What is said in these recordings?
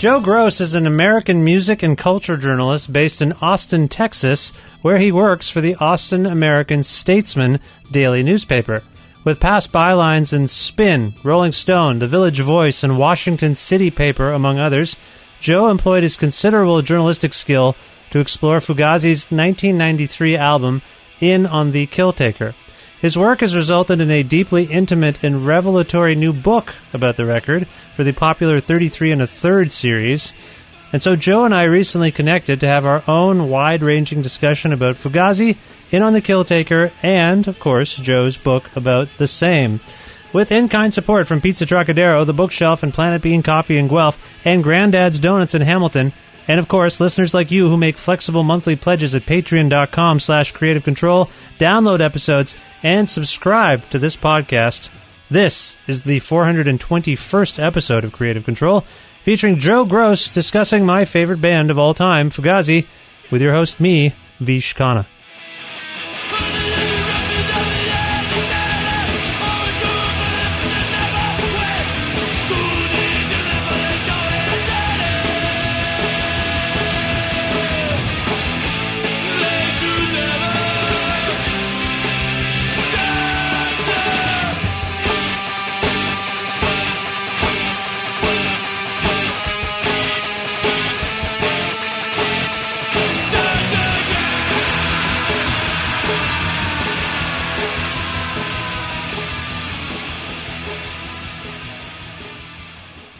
Joe Gross is an American music and culture journalist based in Austin, Texas, where he works for the Austin American-Statesman daily newspaper. With past bylines in Spin, Rolling Stone, The Village Voice, and Washington City Paper, among others, Joe employed his considerable journalistic skill to explore Fugazi's 1993 album, In on the Killtaker. His work has resulted in a deeply intimate and revelatory new book about the record for the popular 33 1/3 series. And so Joe and I recently connected to have our own wide-ranging discussion about Fugazi, In on the Killtaker, and, of course, Joe's book about the same. With in-kind support from Pizza Trokadero, The Bookshelf, and Planet Bean Coffee in Guelph, and Grandad's Donuts in Hamilton, and, of course, listeners like you who make flexible monthly pledges at patreon.com/Creative Control, download episodes, and subscribe to this podcast. This is the 421st episode of Creative Control, featuring Joe Gross discussing my favorite band of all time, Fugazi, with your host, me, Vish Khanna.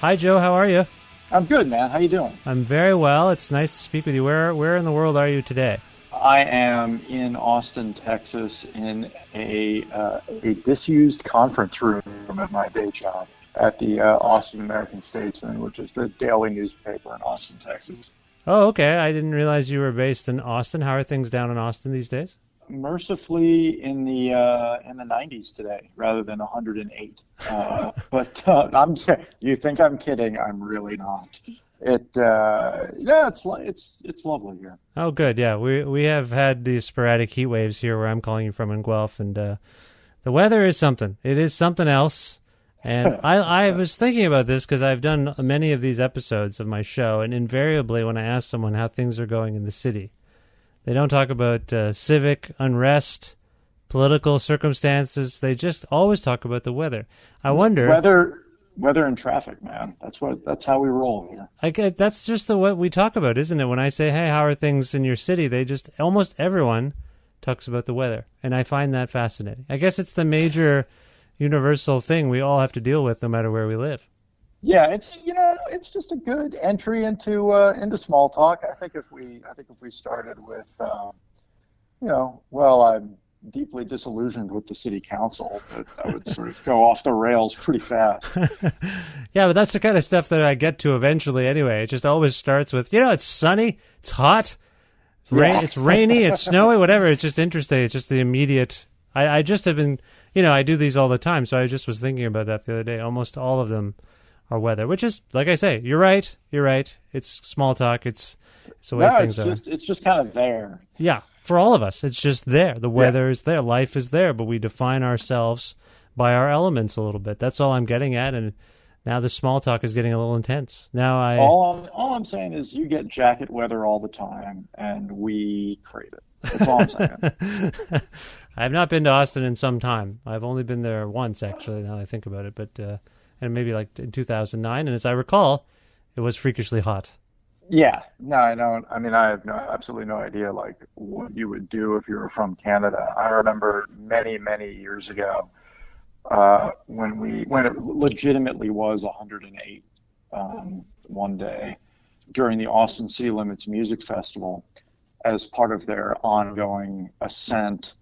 Hi, Joe. How are you? I'm good, man. How you doing? I'm very well. It's nice to speak with you. Where in the world are you today? I am in Austin, Texas, in a disused conference room at my day job at the Austin American-Statesman, which is the daily newspaper in Austin, Texas. Oh, okay. I didn't realize you were based in Austin. How are things down in Austin these days? Mercifully in the 90s today, rather than 108. But you think I'm kidding? I'm really not. It's lovely here. Oh, good. Yeah, we have had these sporadic heat waves here where I'm calling you from in Guelph, and the weather is something. It is something else. And I was thinking about this because I've done many of these episodes of my show, and invariably when I ask someone how things are going in the city, they don't talk about civic unrest, political circumstances. They just always talk about the weather. I wonder... Weather and traffic, man. That's how we roll here. That's just what we talk about, isn't it? When I say, hey, how are things in your city? Almost everyone talks about the weather. And I find that fascinating. I guess it's the major universal thing we all have to deal with no matter where we live. Yeah, it's just a good entry into small talk. I think if we started with, I'm deeply disillusioned with the city council, that would sort of go off the rails pretty fast. Yeah, but that's the kind of stuff that I get to eventually anyway. It just always starts with, it's sunny, it's hot, it's rainy, it's snowy, whatever. It's just interesting. It's just the immediate. I just have been, I do these all the time, so I just was thinking about that the other day. Almost all of them are weather, which is, like I say, you're right. It's small talk. It's the way things are. It's just kind of there. Yeah, for all of us, it's just there. The weather is there. Life is there, but we define ourselves by our elements a little bit. That's all I'm getting at, and now the small talk is getting a little intense. Now all I'm saying is you get jacket weather all the time, and we crave it. That's all I'm saying. I've not been to Austin in some time. I've only been there once, actually, now that I think about it, but and maybe like in 2009, and as I recall, it was freakishly hot. Yeah, no, I don't. I mean, I have absolutely no idea like what you would do if you were from Canada. I remember many, many years ago when it legitimately was 108 one day during the Austin City Limits Music Festival, as part of their ongoing ascent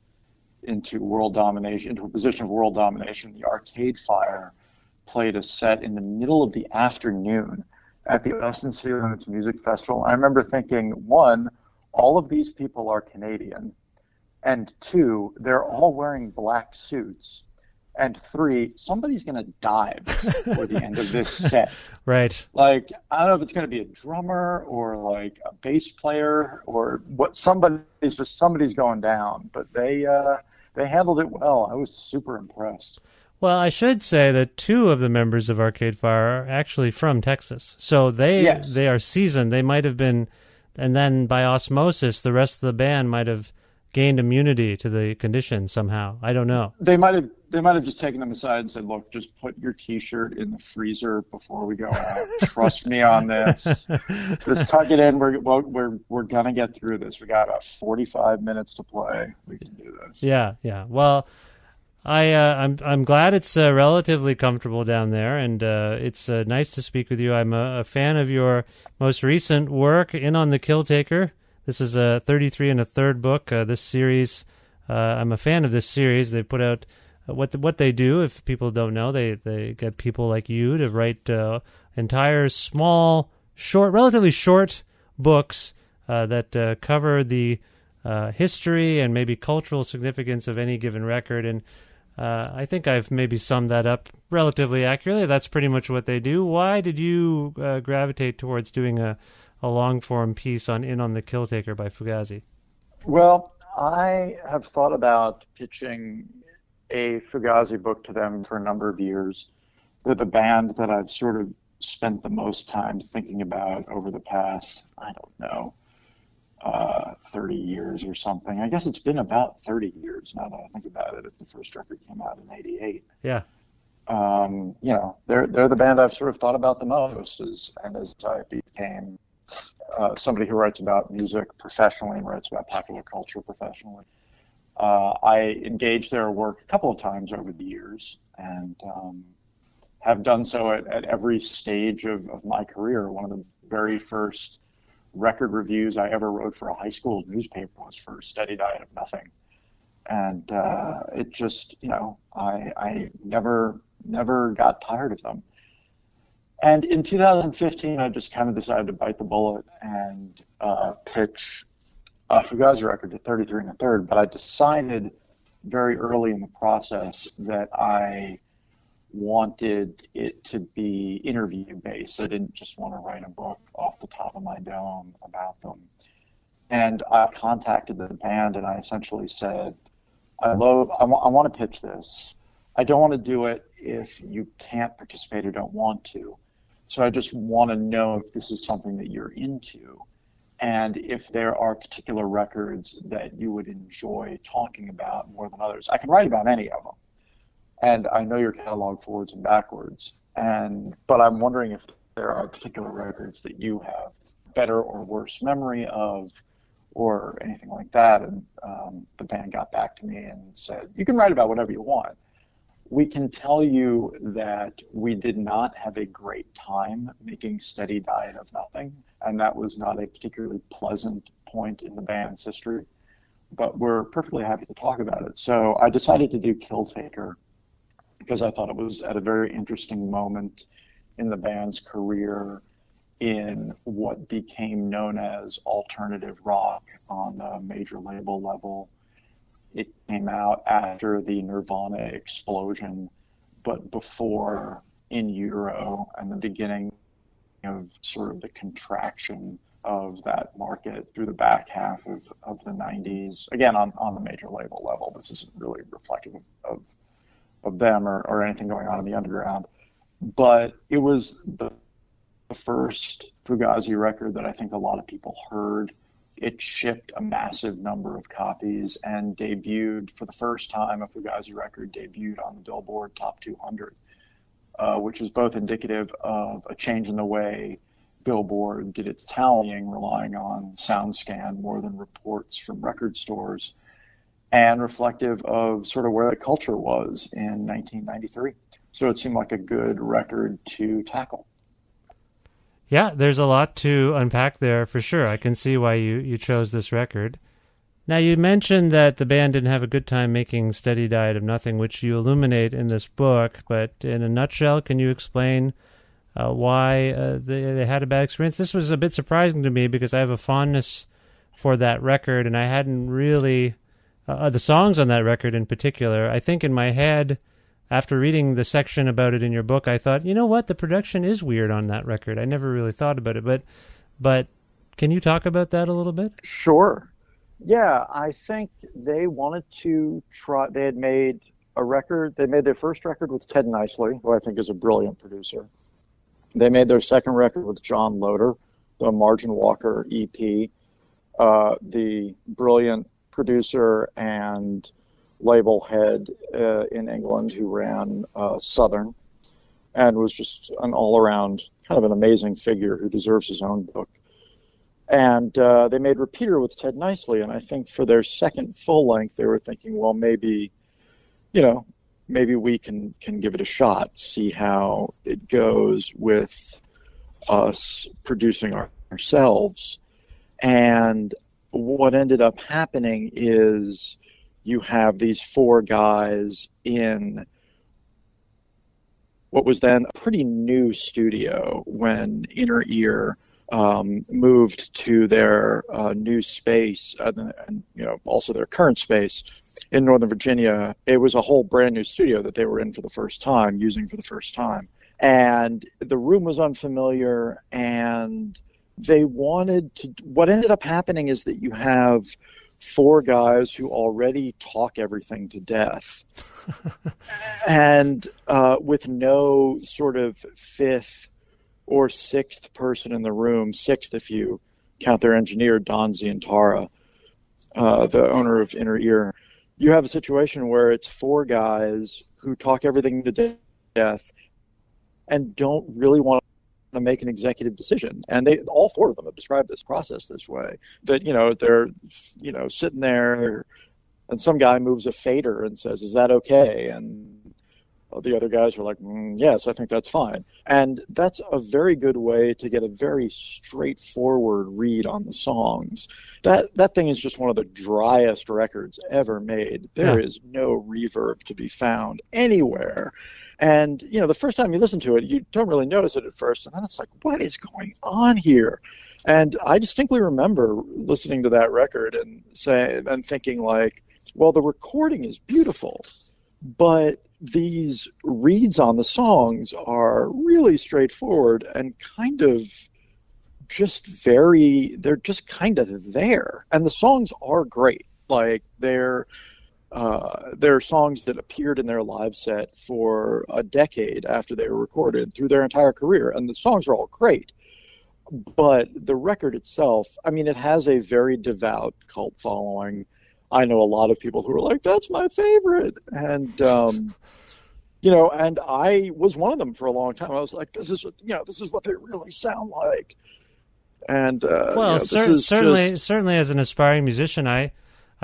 into world domination, into a position of world domination. The Arcade Fire played a set in the middle of the afternoon at the Austin City Limits Music Festival. I remember thinking, one, all of these people are Canadian, and two, they're all wearing black suits, and three, somebody's going to die before the end of this set. Right. Like, I don't know if it's going to be a drummer or like a bass player or what. Somebody's going down, but they handled it well. I was super impressed. Well, I should say that two of the members of Arcade Fire are actually from Texas. So they are seasoned. They might have been, and then by osmosis, the rest of the band might have gained immunity to the condition somehow. I don't know. They might have just taken them aside and said, "Look, just put your T-shirt in the freezer before we go out. Trust me on this. Just tuck it in. We're gonna get through this. We got about 45 minutes to play. We can do this." Yeah. Well, I'm glad it's relatively comfortable down there, and it's nice to speak with you. I'm a fan of your most recent work, In on the Kill Taker. This is a 33 and a third book. This series, I'm a fan of this series. They put out what they do. If people don't know, they get people like you to write entire small, short, relatively short books that cover the history and maybe cultural significance of any given record. And I think I've maybe summed that up relatively accurately. That's pretty much what they do. Why did you gravitate towards doing a long-form piece on In on the Kill Taker by Fugazi? Well, I have thought about pitching a Fugazi book to them for a number of years. They're the band that I've sort of spent the most time thinking about over the past, 30 years or something. I guess it's been about 30 years now that I think about it. The first record came out in '88. Yeah. They're the band I've sort of thought about the most as I became somebody who writes about music professionally and writes about popular culture professionally. I engaged their work a couple of times over the years and have done so at every stage of my career. One of the very first record reviews I ever wrote for a high school newspaper was for Steady Diet of Nothing. And it just, I never got tired of them. And in 2015, I just kind of decided to bite the bullet and pitch a Fugazi record to 33 and a third. But I decided very early in the process that I wanted it to be interview-based. I didn't just want to write a book off the top of my dome about them. And I contacted the band and I essentially said, I want to pitch this. I don't want to do it if you can't participate or don't want to. So I just want to know if this is something that you're into and if there are particular records that you would enjoy talking about more than others. I can write about any of them. And I know your catalog forwards and backwards. But I'm wondering if there are particular records that you have better or worse memory of or anything like that. And the band got back to me and said, you can write about whatever you want. We can tell you that we did not have a great time making Steady Diet of Nothing, and that was not a particularly pleasant point in the band's history, but we're perfectly happy to talk about it. So I decided to do Kill Taker because I thought it was at a very interesting moment in the band's career in what became known as alternative rock on a major label level. It came out after the Nirvana explosion, but before In Utero and the beginning of sort of the contraction of that market through the back half of the 90s. Again, on the major label level, this isn't really reflective of them or anything going on in the underground. But it was the first Fugazi record that I think a lot of people heard. It shipped a massive number of copies and debuted for the first time. A Fugazi record debuted on the Billboard Top 200, which was both indicative of a change in the way Billboard did its tallying, relying on SoundScan more than reports from record stores, and reflective of sort of where the culture was in 1993. So it seemed like a good record to tackle. Yeah, there's a lot to unpack there for sure. I can see why you chose this record. Now, you mentioned that the band didn't have a good time making Steady Diet of Nothing, which you illuminate in this book, but in a nutshell, can you explain why they had a bad experience? This was a bit surprising to me because I have a fondness for that record, and I hadn't really... the songs on that record in particular, I think in my head... After reading the section about it in your book, I thought, you know what, the production is weird on that record. I never really thought about it, but can you talk about that a little bit? Sure. Yeah, I think they wanted to try. They had made a record. They made their first record with Ted Nicely, who I think is a brilliant producer. They made their second record with John Loder, the Margin Walker EP, the brilliant producer and label head in England who ran Southern and was just an all-around kind of an amazing figure who deserves his own book. And they made Repeater with Ted Nicely, and I think for their second full length, they were thinking, well, maybe we can give it a shot, see how it goes with us producing ourselves. And what ended up happening is you have these four guys in what was then a pretty new studio when Inner Ear moved to their new space and also their current space in Northern Virginia. It was a whole brand new studio that they were in for the first time, using for the first time. And the room was unfamiliar, and they wanted to, what ended up happening is that you have four guys who already talk everything to death and with no sort of fifth or sixth person in the room, sixth if you count their engineer, Don Zientara, the owner of Inner Ear. You have a situation where it's four guys who talk everything to death and don't really want to make an executive decision. And they, all four of them have described this process this way, that, they're, sitting there and some guy moves a fader and says, is that okay? And the other guys are like, yes, I think that's fine. And that's a very good way to get a very straightforward read on the songs. That thing is just one of the driest records ever made. There is no reverb to be found anywhere. And, the first time you listen to it, you don't really notice it at first. And then it's like, what is going on here? And I distinctly remember listening to that record and thinking like, well, the recording is beautiful, but these reads on the songs are really straightforward and kind of they're just kind of there. And the songs are great. Like they're songs that appeared in their live set for a decade after they were recorded through their entire career. And the songs are all great. But the record itself, it has a very devout cult following. I know a lot of people who are like, that's my favorite. And, and I was one of them for a long time. I was like, this is what they really sound like. And, certainly as an aspiring musician, I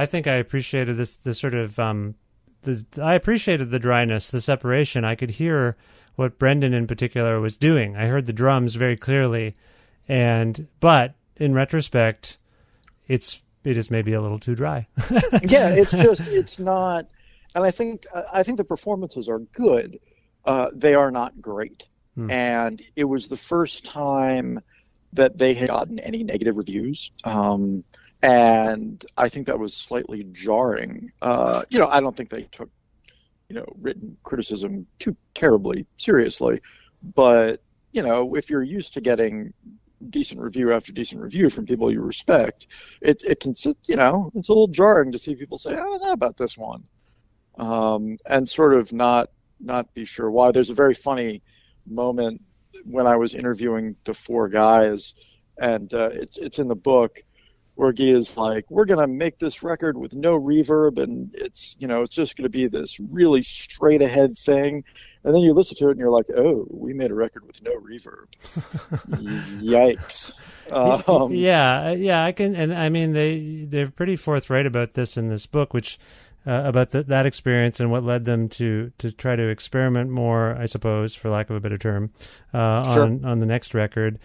think I appreciated this sort of, I appreciated the dryness, the separation. I could hear what Brendan in particular was doing. I heard the drums very clearly. But in retrospect, it is maybe a little too dry. Yeah, it's not. And I think the performances are good. They are not great. And it was the first time that they had gotten any negative reviews. And I think that was slightly jarring. I don't think they took, written criticism too terribly seriously. But, if you're used to getting decent review after decent review from people you respect, it can, it's a little jarring to see people say, I don't know about this one. And sort of not be sure why. There's a very funny moment when I was interviewing the four guys, and it's in the book, where Guy is like, we're going to make this record with no reverb, and it's just going to be this really straight ahead thing. And then you listen to it and you're like, oh, we made a record with no reverb. Yikes. I can. And they're pretty forthright about this in this book, which about that experience and what led them to try to experiment more, I suppose, for lack of a better term, on the next record.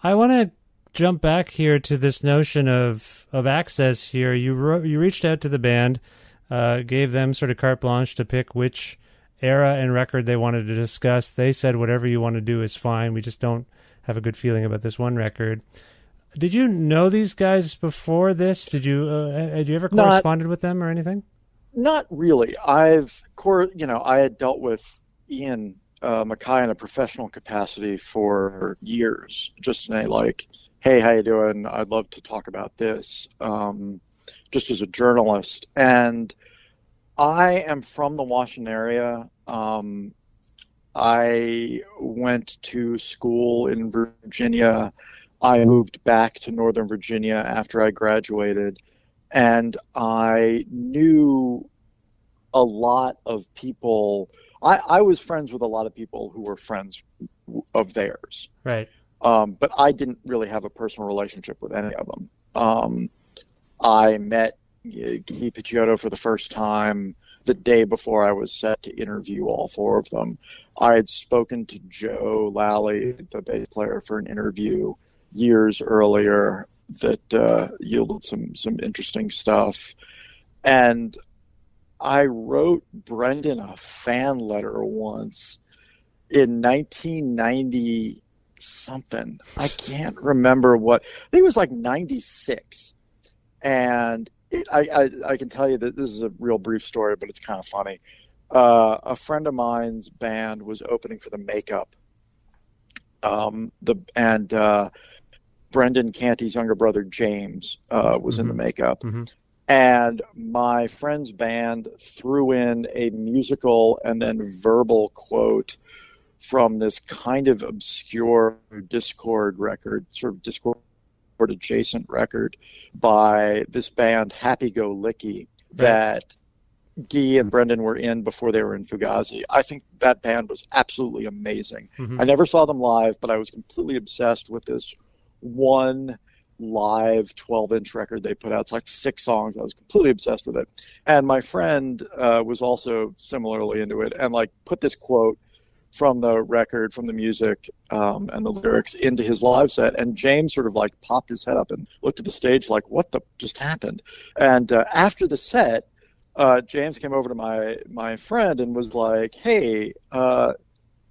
I want to jump back here to this notion of access here. You reached out to the band, gave them sort of carte blanche to pick which era and record they wanted to discuss. They said whatever you want to do is fine. We just don't have a good feeling about this one record. Did you know these guys before this? Had you ever corresponded with them or anything? Not really. I had dealt with Ian Mackay in a professional capacity for years, just in a like, hey, how you doing? I'd love to talk about this, just as a journalist. And I am from the Washington area. I went to school in Virginia. I moved back to Northern Virginia after I graduated, and I knew a lot of people. I was friends with a lot of people who were friends of theirs, Right. but I didn't really have a personal relationship with any of them. I met Guy Picciotto for the first time the day before I was set to interview all four of them. I had spoken to Joe Lally, the bass player, for an interview years earlier that yielded some interesting stuff. And I wrote Brendan a fan letter once in 1990 something. I can't remember what. I think it was like 96. And I can tell you that this is a real brief story, but it's kind of funny. A friend of mine's band was opening for the Makeup. Brendan Canty's younger brother, James, was in the Makeup. Mm-hmm. And my friend's band threw in a musical and then verbal quote from this kind of obscure Discord record, sort of Discord adjacent record by this band Happy Go Licky that Guy and Brendan were in before they were in Fugazi. I think that band was absolutely amazing. Mm-hmm. I never saw them live, but I was completely obsessed with this one live 12-inch record they put out. It's like 6 songs. I was completely obsessed with it. And my friend was also similarly into it and like put this quote from the record, from the music and the lyrics into his live set. And James sort of like popped his head up and looked at the stage like, what the just happened? And after the set, James came over to my friend and was like, hey,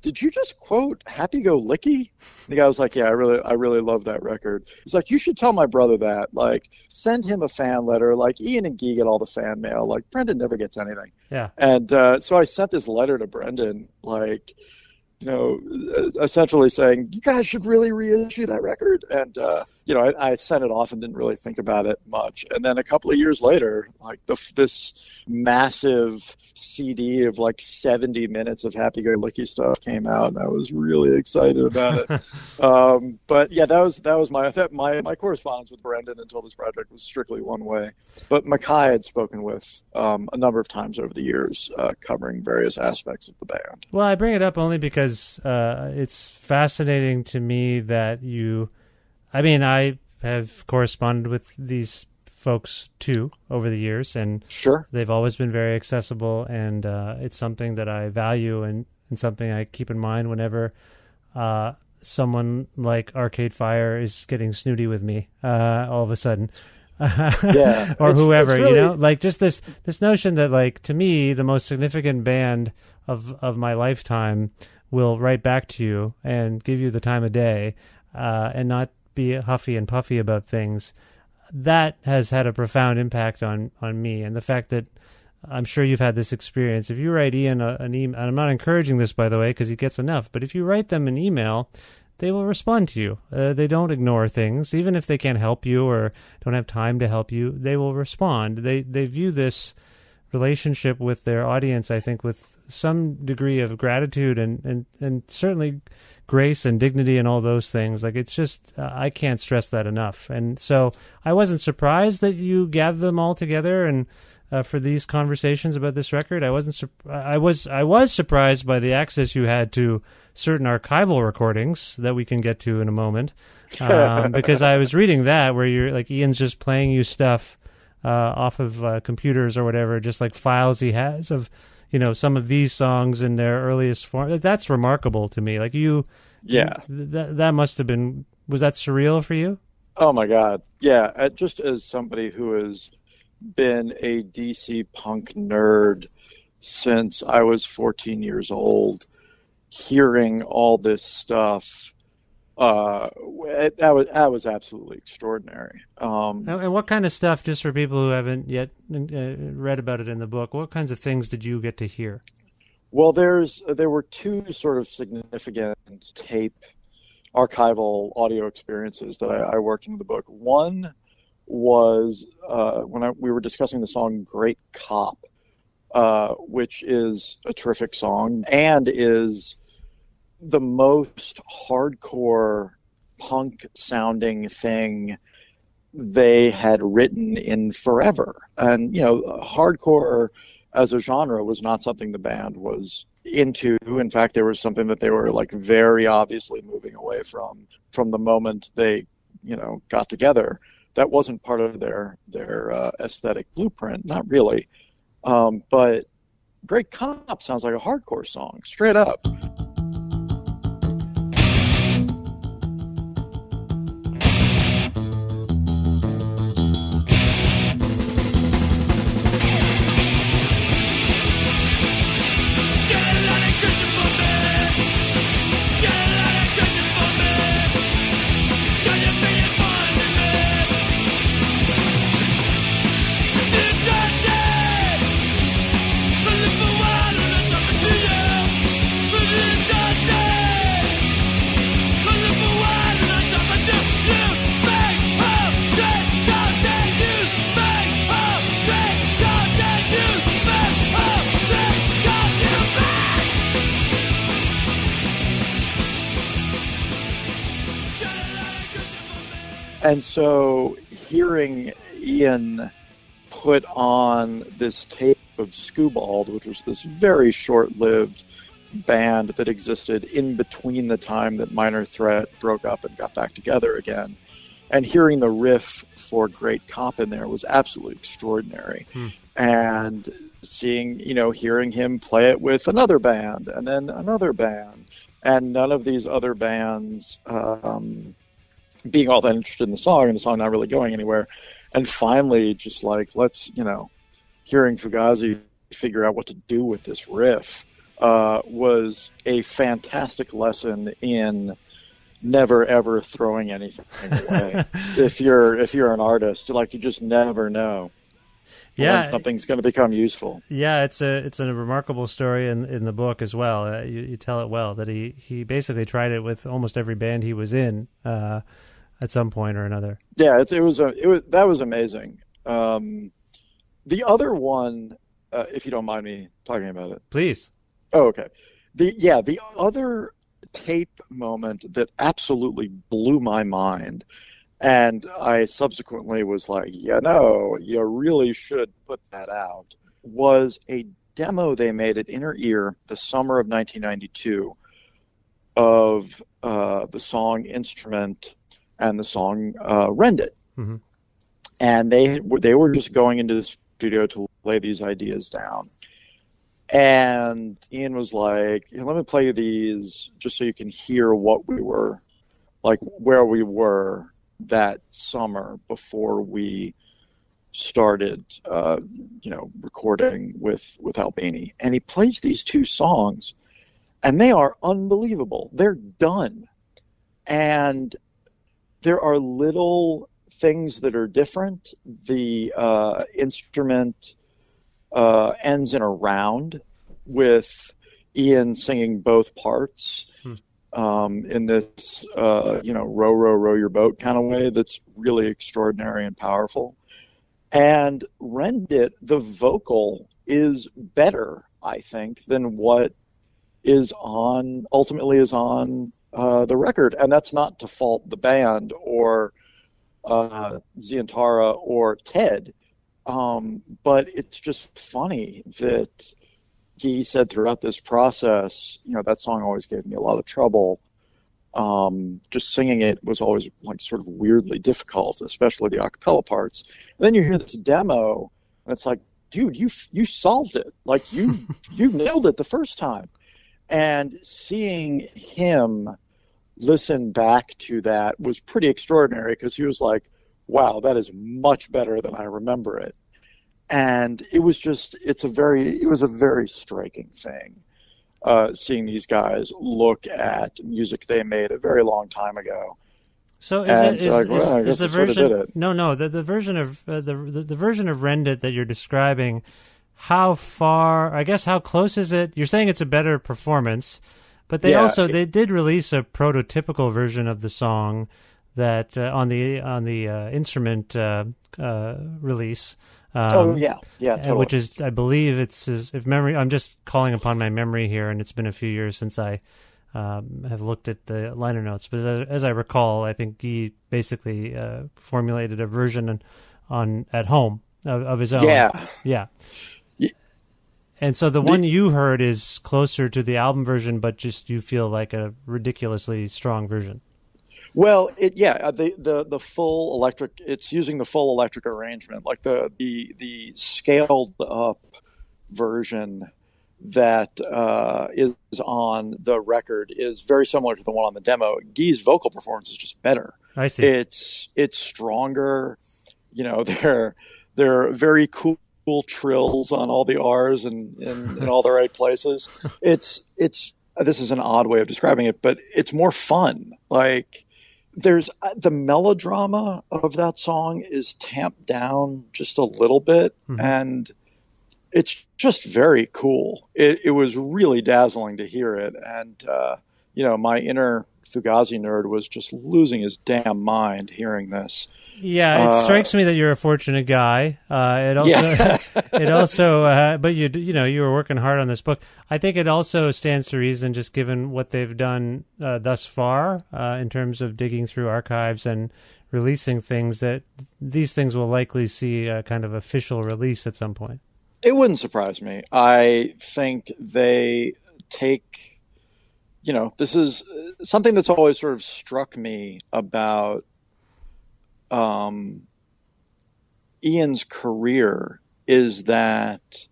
did you just quote Happy Go Licky? The guy was like, yeah, I really love that record. He's like, you should tell my brother that. Like, send him a fan letter. Like, Ian and Guy get all the fan mail. Like, Brendan never gets anything. Yeah. And so I sent this letter to Brendan, like, essentially saying, you guys should really reissue that record. And, I sent it off and didn't really think about it much. And then a couple of years later, like this massive CD of like 70 minutes of Happy Go Licky stuff came out, and I was really excited about it. But yeah, that was my correspondence with Brendan until this project was strictly one way. But Mackay had spoken with a number of times over the years, covering various aspects of the band. Well, I bring it up only because it's fascinating to me that I have corresponded with these folks too over the years, and sure, they've always been very accessible, and it's something that I value and something I keep in mind whenever someone like Arcade Fire is getting snooty with me all of a sudden. Yeah, or whoever, it's really... like just this notion that, like, to me, the most significant band of my lifetime will write back to you and give you the time of day and not be huffy and puffy about things. That has had a profound impact on me. And the fact that I'm sure you've had this experience. If you write Ian an email, and I'm not encouraging this, by the way, because he gets enough, but if you write them an email, they will respond to you. They don't ignore things. Even if they can't help you or don't have time to help you, they will respond. They view this relationship with their audience, I think, with some degree of gratitude and certainly grace and dignity and all those things. Like, it's just, I can't stress that enough. And so I wasn't surprised that you gathered them all together and for these conversations about this record. I was surprised by the access you had to certain archival recordings that we can get to in a moment, because I was reading that where you're like, Ian's just playing you stuff off of computers or whatever, just like files he has of, some of these songs in their earliest form. That's remarkable to me. Like that must have been, was that surreal for you? Oh my God. Yeah. Just as somebody who has been a DC punk nerd since I was 14 years old, hearing all this stuff, that was absolutely extraordinary. And what kind of stuff, just for people who haven't yet read about it in the book, what kinds of things did you get to hear? Well, there were 2 sort of significant tape archival audio experiences that I worked into the book. One was when we were discussing the song Great Cop. which is a terrific song and is the most hardcore punk sounding thing they had written in forever. And, hardcore as a genre was not something the band was into. In fact, there was something that they were like very obviously moving away from the moment they, got together. That wasn't part of their aesthetic blueprint, not really. But Great Cop sounds like a hardcore song, straight up. And so hearing Ian put on this tape of Skewbald, which was this very short-lived band that existed in between the time that Minor Threat broke up and got back together again, and hearing the riff for Great Cop in there was absolutely extraordinary. And hearing him play it with another band and then another band, and none of these other bands being all that interested in the song and the song not really going anywhere. And finally, just like, let's, hearing Fugazi figure out what to do with this riff was a fantastic lesson in never ever throwing anything away. If you're an artist, like, you just never know when something's going to become useful. Yeah, it's a remarkable story in the book as well. You tell it well, that he basically tried it with almost every band he was in at some point or another. Yeah, that was amazing. The other one, if you don't mind me talking about it, please. Oh, okay. The other tape moment that absolutely blew my mind, and I subsequently was like, you really should put that out, was a demo they made at Inner Ear the summer of 1992 of the song Instrument and the song Rend It. Mm-hmm. And they were just going into the studio to lay these ideas down. And Ian was like, let me play you these just so you can hear what we were, like, where we were that summer before we started, recording with Albini. And he plays these two songs, and they are unbelievable. They're done. And there are little things that are different. The instrument ends in a round with Ian singing both parts in this, row your boat kind of way that's really extraordinary and powerful. And Rend It, the vocal is better, I think, than what ultimately is on the record. And that's not to fault the band or Zientara or Ted. But it's just funny that he said throughout this process, that song always gave me a lot of trouble. Just singing it was always like sort of weirdly difficult, especially the a cappella parts. And then you hear this demo, and it's like, dude, you solved it. Like you nailed it the first time. And seeing him listen back to that was pretty extraordinary, because he was like, wow, that is much better than I remember it. And it was a very striking thing, seeing these guys look at music they made a very long time ago. So is the version? No. The version of the version of Rend It that you're describing, how far? I guess how close is it? You're saying it's a better performance, but they did release a prototypical version of the song that on the instrument release. Totally. Which is, I believe, if memory. I'm just calling upon my memory here, and it's been a few years since I have looked at the liner notes. But as I recall, I think he basically formulated a version at home of his own. Yeah. And so the one you heard is closer to the album version, but just you feel like a ridiculously strong version. Well, the full electric. It's using the full electric arrangement, like the scaled up version that is on the record is very similar to the one on the demo. Guy's vocal performance is just better. I see. It's stronger. They're very cool trills on all the R's and in all the right places. It's this is an odd way of describing it, but it's more fun. Like there's the melodrama of that song is tamped down just a little bit, and it's just very cool. It was really dazzling to hear it. And, my inner Fugazi nerd was just losing his damn mind hearing this. Yeah, it strikes me that you're a fortunate guy. It also, but you were working hard on this book. I think it also stands to reason, just given what they've done thus far in terms of digging through archives and releasing things, that these things will likely see a kind of official release at some point. It wouldn't surprise me. I think they take, this is something that's always sort of struck me about Ian's career is that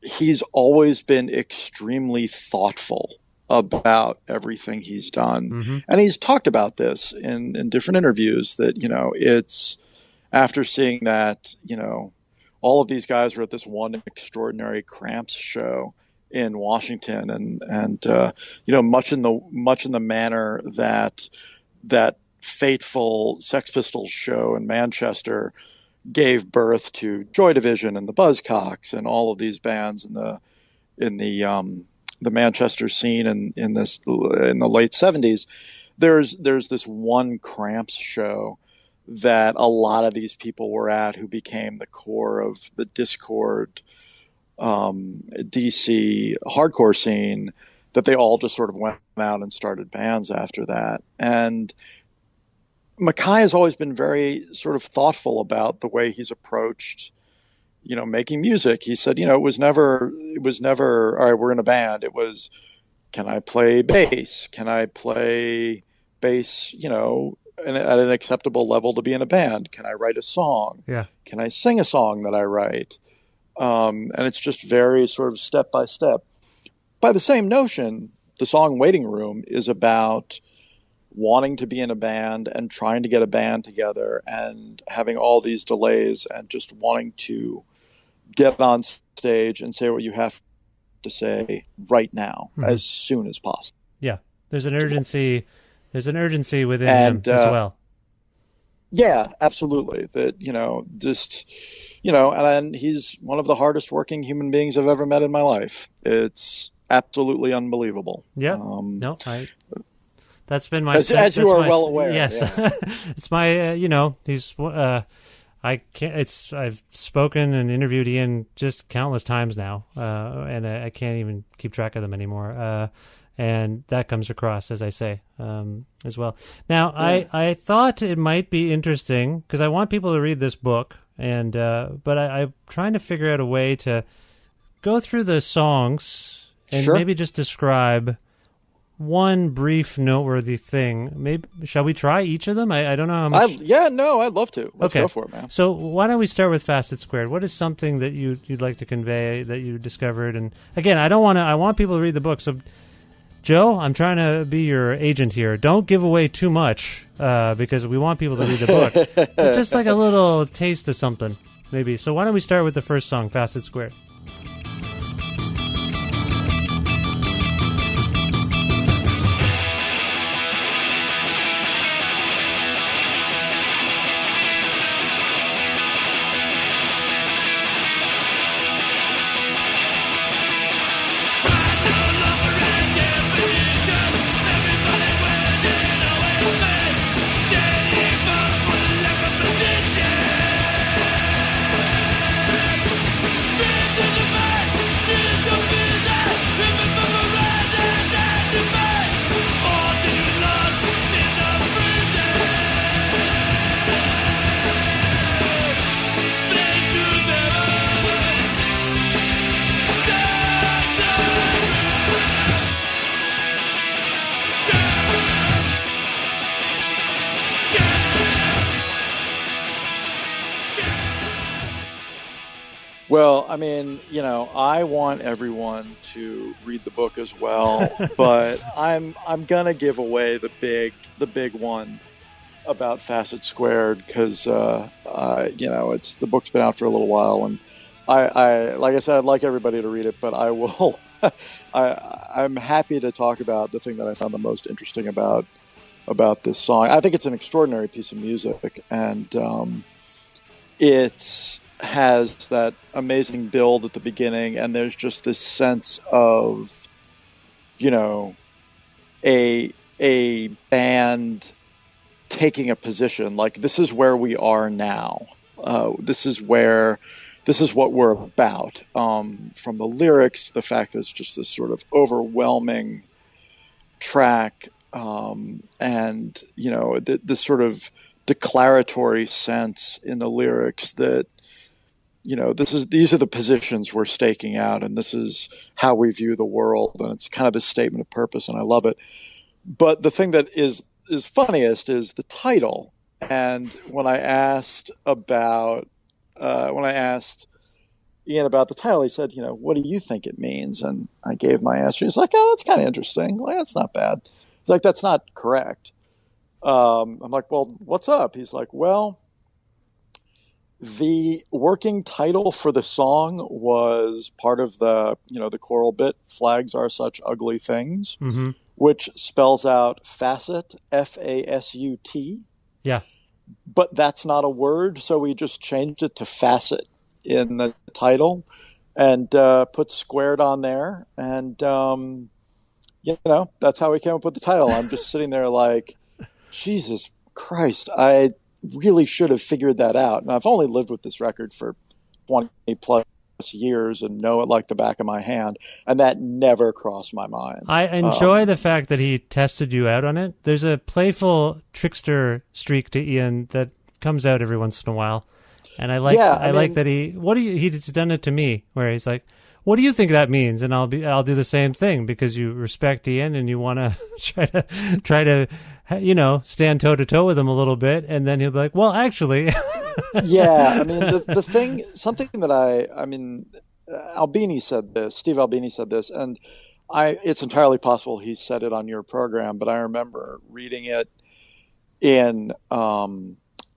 he's always been extremely thoughtful about everything he's done. And he's talked about this in different interviews that, it's after seeing that, all of these guys were at this one extraordinary Cramps show in Washington, and much in the manner that fateful Sex Pistols show in Manchester gave birth to Joy Division and the Buzzcocks and all of these bands in the Manchester scene in the late 70s. There's this one Cramps show that a lot of these people were at who became the core of the Discord DC hardcore scene, that they all just sort of went out and started bands after that. And Mackay has always been very sort of thoughtful about the way he's approached, making music. He said, it was never, all right, we're in a band. It was, can I play bass? Can I play bass, at an acceptable level to be in a band? Can I write a song? Yeah. Can I sing a song that I write? And it's just very sort of step by step. By the same notion, the song Waiting Room is about wanting to be in a band and trying to get a band together and having all these delays and just wanting to get on stage and say what you have to say right now, as soon as possible. Yeah. There's an urgency within him as well. Yeah, absolutely. That, and he's one of the hardest working human beings I've ever met in my life. It's absolutely unbelievable. Yeah. That's been my as you are well aware. Yes. Yeah. It's my he's I've spoken and interviewed Ian just countless times now. And I can't even keep track of them anymore. And that comes across, as I say, as well. Now, yeah. I thought it might be interesting because I want people to read this book, and but I'm trying to figure out a way to go through the songs and maybe just describe one brief noteworthy thing. Maybe shall we try each of them? I don't know how much. I'd love to. Let's go for it, man. So why don't we start with Facet Squared? What is something that you'd like to convey that you discovered? And again, I want people to read the book. So Joe, I'm trying to be your agent here. Don't give away too much because we want people to read the book. But just like a little taste of something, maybe. So why don't we start with the first song, Facet Squared? I mean, I want everyone to read the book as well, but I'm gonna give away the big one about Facet Squared because it's the book's been out for a little while, and I like I said, I'd like everybody to read it, but I will. I'm happy to talk about the thing that I found the most interesting about this song. I think it's an extraordinary piece of music, and it has that amazing build at the beginning, and there's just this sense of, a band taking a position, like this is where we are now. This is what we're about. From the lyrics to the fact that it's just this sort of overwhelming track, and this sort of declaratory sense in the lyrics that these are the positions we're staking out, and this is how we view the world, and it's kind of this statement of purpose, and I love it. But the thing that is funniest is the title. And when I asked Ian about the title, he said, what do you think it means? And I gave my answer. He's like, oh, that's kind of interesting. Like, that's not bad. He's like, that's not correct. I'm like, well, what's up? He's like, well, the working title for the song was part of the choral bit, Flags Are Such Ugly Things, mm-hmm. which spells out facet, F-A-S-U-T. Yeah. But that's not a word, so we just changed it to facet in the title and put squared on there. And, that's how we came up with the title. I'm just sitting there like, Jesus Christ, I really should have figured that out. And I've only lived with this record for 20 plus years and know it like the back of my hand, and that never crossed my mind. I enjoy the fact that he tested you out on it. There's a playful trickster streak to Ian that comes out every once in a while, and I like like that he's done it to me where he's like, what do you think that means? And I'll do the same thing because you respect Ian and you want to try to stand toe to toe with him a little bit, and then he'll be like, well, actually. Yeah, I mean, the thing, something that Albini said this, Steve Albini said this, and it's entirely possible he said it on your program, but I remember reading it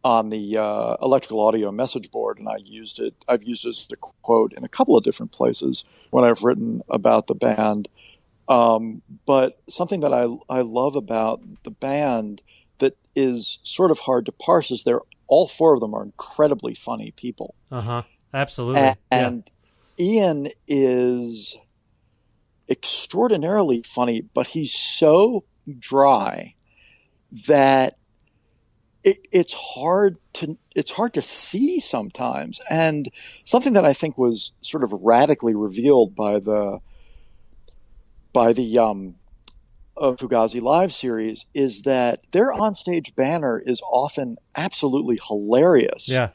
on the electrical audio message board, and I've used it as a quote in a couple of different places when I've written about the band. But something that I love about the band that is sort of hard to parse is all four of them are incredibly funny people. Absolutely. And Ian is extraordinarily funny, but he's so dry that it's hard to see sometimes. And something that I think was sort of radically revealed by the Fugazi Live series is that their onstage banner is often absolutely hilarious. Yeah.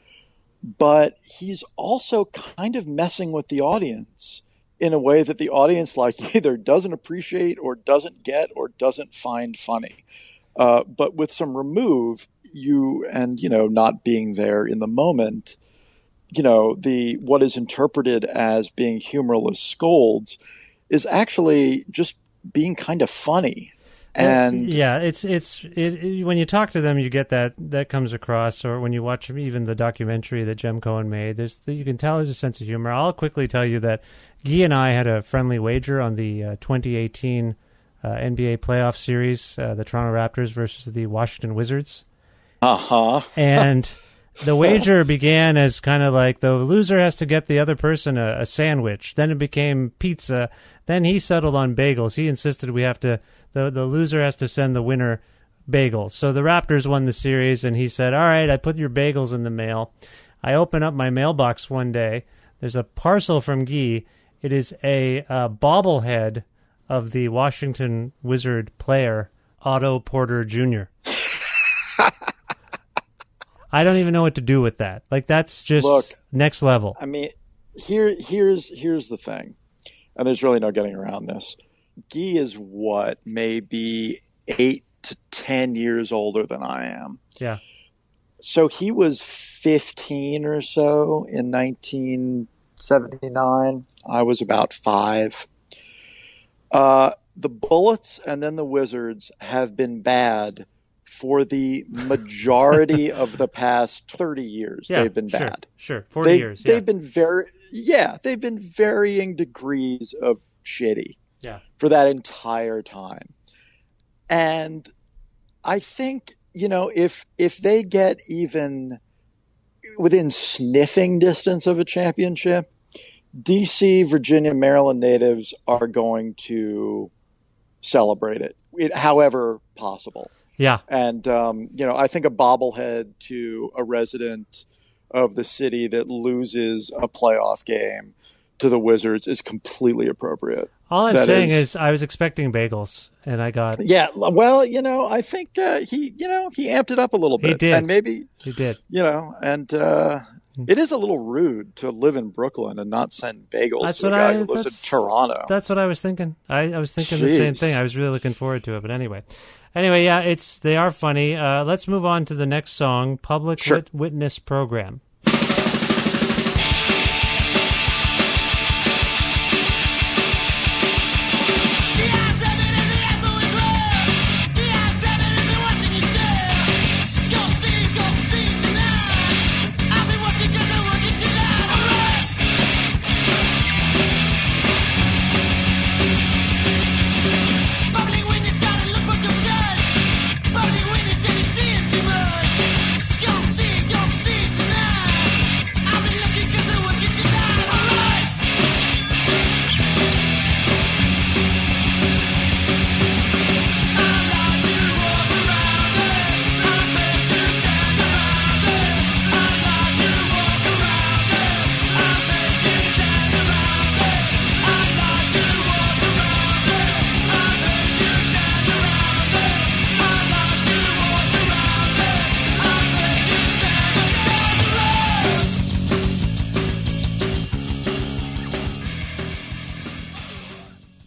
But he's also kind of messing with the audience in a way that the audience either doesn't appreciate or doesn't get or doesn't find funny. But with some remove, not being there in the moment, what is interpreted as being humorless scolds is actually just being kind of funny. And yeah, it's when you talk to them, you get that comes across, or when you watch even the documentary that Jem Cohen made, you can tell there's a sense of humor. I'll quickly tell you that Guy and I had a friendly wager on the 2018 NBA playoff series, the Toronto Raptors versus the Washington Wizards. And the wager began as kind of like the loser has to get the other person a sandwich. Then it became pizza. Then he settled on bagels. He insisted the loser has to send the winner bagels. So the Raptors won the series, and he said, all right, I put your bagels in the mail. I open up my mailbox one day. There's a parcel from Guy. It is a bobblehead of the Washington Wizard player, Otto Porter Jr. I don't even know what to do with that. Like, that's just next level. I mean, here's the thing, and there's really no getting around this. Guy is maybe 8 to 10 years older than I am. Yeah. So he was 15 or so in 19 79. I was about 5. The Bullets and then the Wizards have been bad for the majority of the past 30 years. Yeah, they've been bad. Sure. 40 years. They've been they've been varying degrees of shitty for that entire time. And I think, if they get even within sniffing distance of a championship, DC, Virginia, Maryland natives are going to celebrate it however possible. Yeah. And, I think a bobblehead to a resident of the city that loses a playoff game to the Wizards is completely appropriate. All I'm saying is I was expecting bagels, and I got... Yeah, well, I think he amped it up a little bit. He did. And maybe... He did. And it is a little rude to live in Brooklyn and not send bagels to a guy who lives in Toronto. That's what I was thinking. I was thinking the same thing. I was really looking forward to it, but anyway, yeah, they are funny. Let's move on to the next song, Public Witness Program.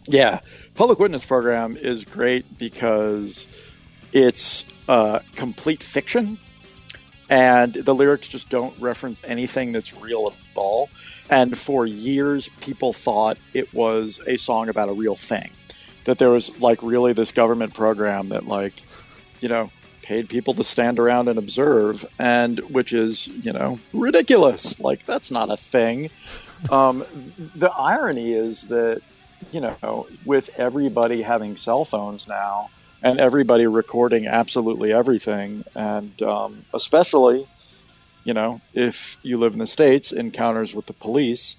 Yeah, Public Witness Program is great because it's complete fiction, and the lyrics just don't reference anything that's real at all. And for years, people thought it was a song about a real thing, that there was really this government program that paid people to stand around and observe, and which is ridiculous. That's not a thing. The irony is that with everybody having cell phones now and everybody recording absolutely everything, and especially, if you live in the States, encounters with the police,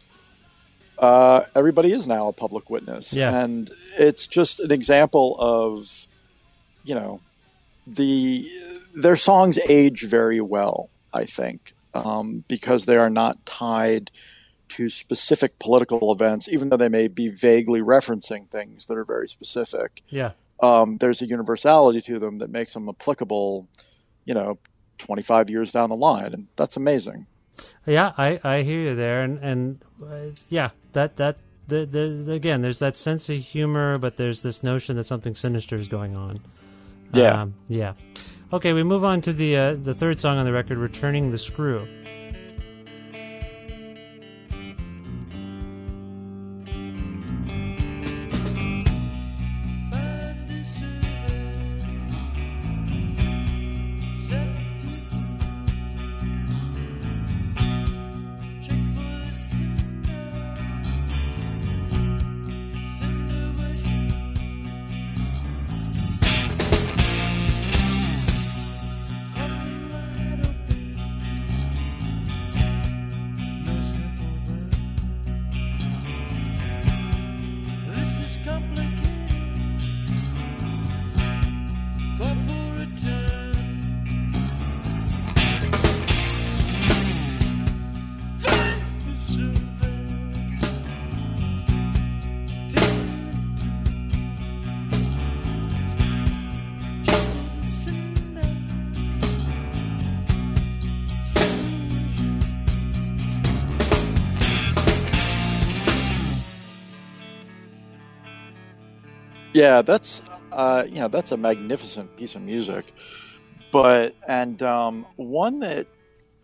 everybody is now a public witness. Yeah. And it's just an example of, their songs age very well, I think, because they are not tied to specific political events, even though they may be vaguely referencing things that are very specific. Yeah. There's a universality to them that makes them applicable, 25 years down the line, and that's amazing. Yeah, I hear you there, and yeah, again, there's that sense of humor, but there's this notion that something sinister is going on. Yeah. Yeah. Okay, we move on to the third song on the record, Returning the Screw. Yeah, that's that's a magnificent piece of music, one that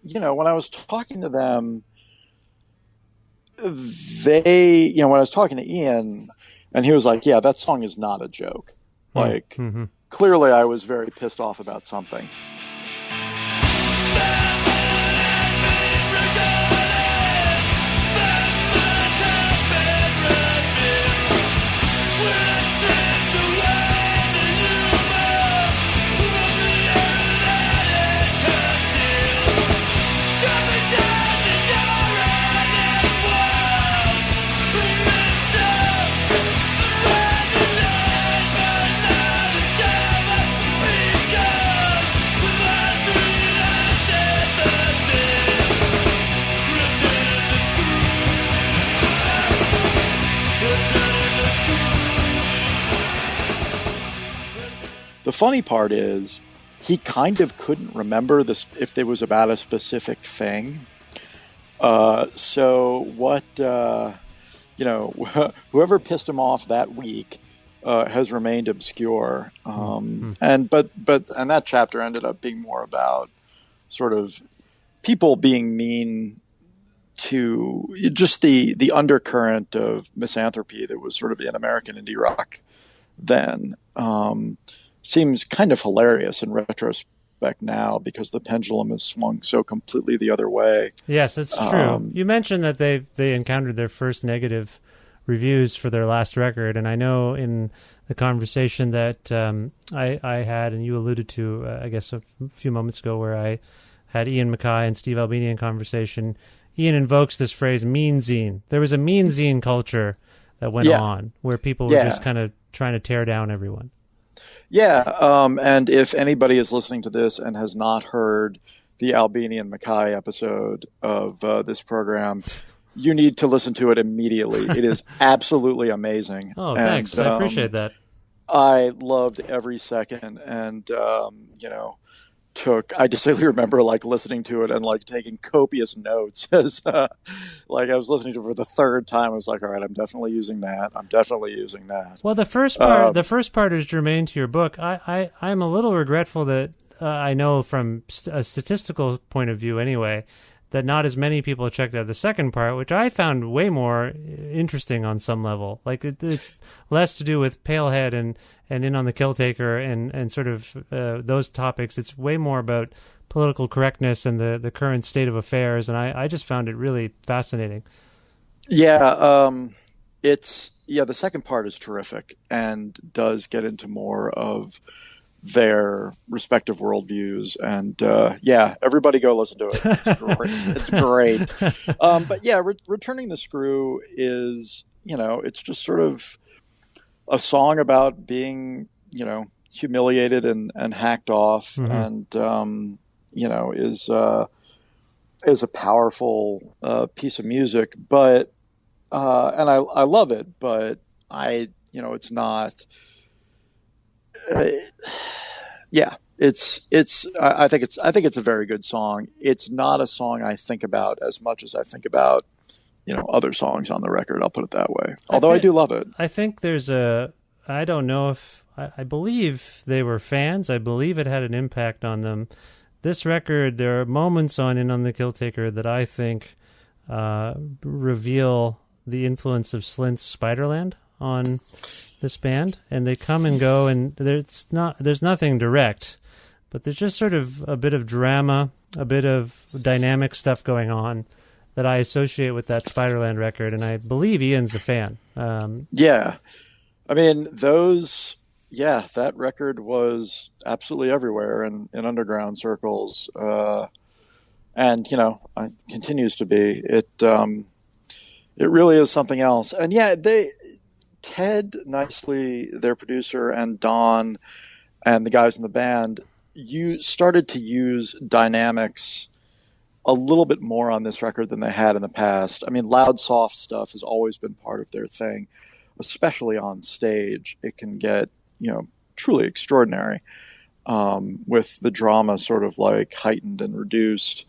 when I was talking to them, when I was talking to Ian, and he was like, yeah, that song is not a joke. Like, clearly I was very pissed off about something. The funny part is he kind of couldn't remember this if it was about a specific thing. So what, whoever pissed him off that week has remained obscure. And that chapter ended up being more about sort of people being mean to just the undercurrent of misanthropy that was sort of in American indie rock then. Seems kind of hilarious in retrospect now because the pendulum has swung so completely the other way. Yes, it's true. You mentioned that they encountered their first negative reviews for their last record, and I know in the conversation that I had, and you alluded to, I guess a few moments ago, where I had Ian MacKaye and Steve Albini in conversation, Ian invokes this phrase, mean zine. There was a mean zine culture that went on, where people were just kind of trying to tear down everyone. Yeah, and if anybody is listening to this and has not heard the Albini and MacKaye episode of this program, you need to listen to it immediately. It is absolutely amazing. Oh, thanks. I appreciate that. I loved every second, and I distinctly remember like listening to it and like taking copious notes as like I was listening to it for the third time. I was like, all right, I'm definitely using that. Well, the first part is germane to your book. I'm a little regretful that I know from a statistical point of view anyway, that not as many people checked out the second part, which I found way more interesting on some level. Like it's less to do with Palehead and In on the Killtaker and sort of those topics. It's way more about political correctness and the current state of affairs, and I just found it really fascinating. Yeah, the second part is terrific and does get into more of their respective worldviews, and everybody go listen to it. It's great. But yeah, Returning the Screw is, it's just sort of a song about being, humiliated and hacked off, and is a powerful piece of music. But and I love it, but it's not. I think it's a very good song. It's not a song I think about as much as I think about, other songs on the record. I'll put it that way. Although I do love it. I think I don't know if, I believe they were fans. I believe it had an impact on them. This record, there are moments on In on the Killtaker that I think reveal the influence of Slint's Spiderland on this band, and they come and go, and there's nothing direct, but there's just sort of a bit of drama, a bit of dynamic stuff going on that I associate with that Spiderland record, and I believe Ian's a fan. I mean, that record was absolutely everywhere in underground circles, and continues to be. It really is something else, and Ted Nicely, their producer, and Don and the guys in the band, you started to use dynamics a little bit more on this record than they had in the past. I mean, loud, soft stuff has always been part of their thing, especially on stage. It can get, truly extraordinary, with the drama sort of like heightened and reduced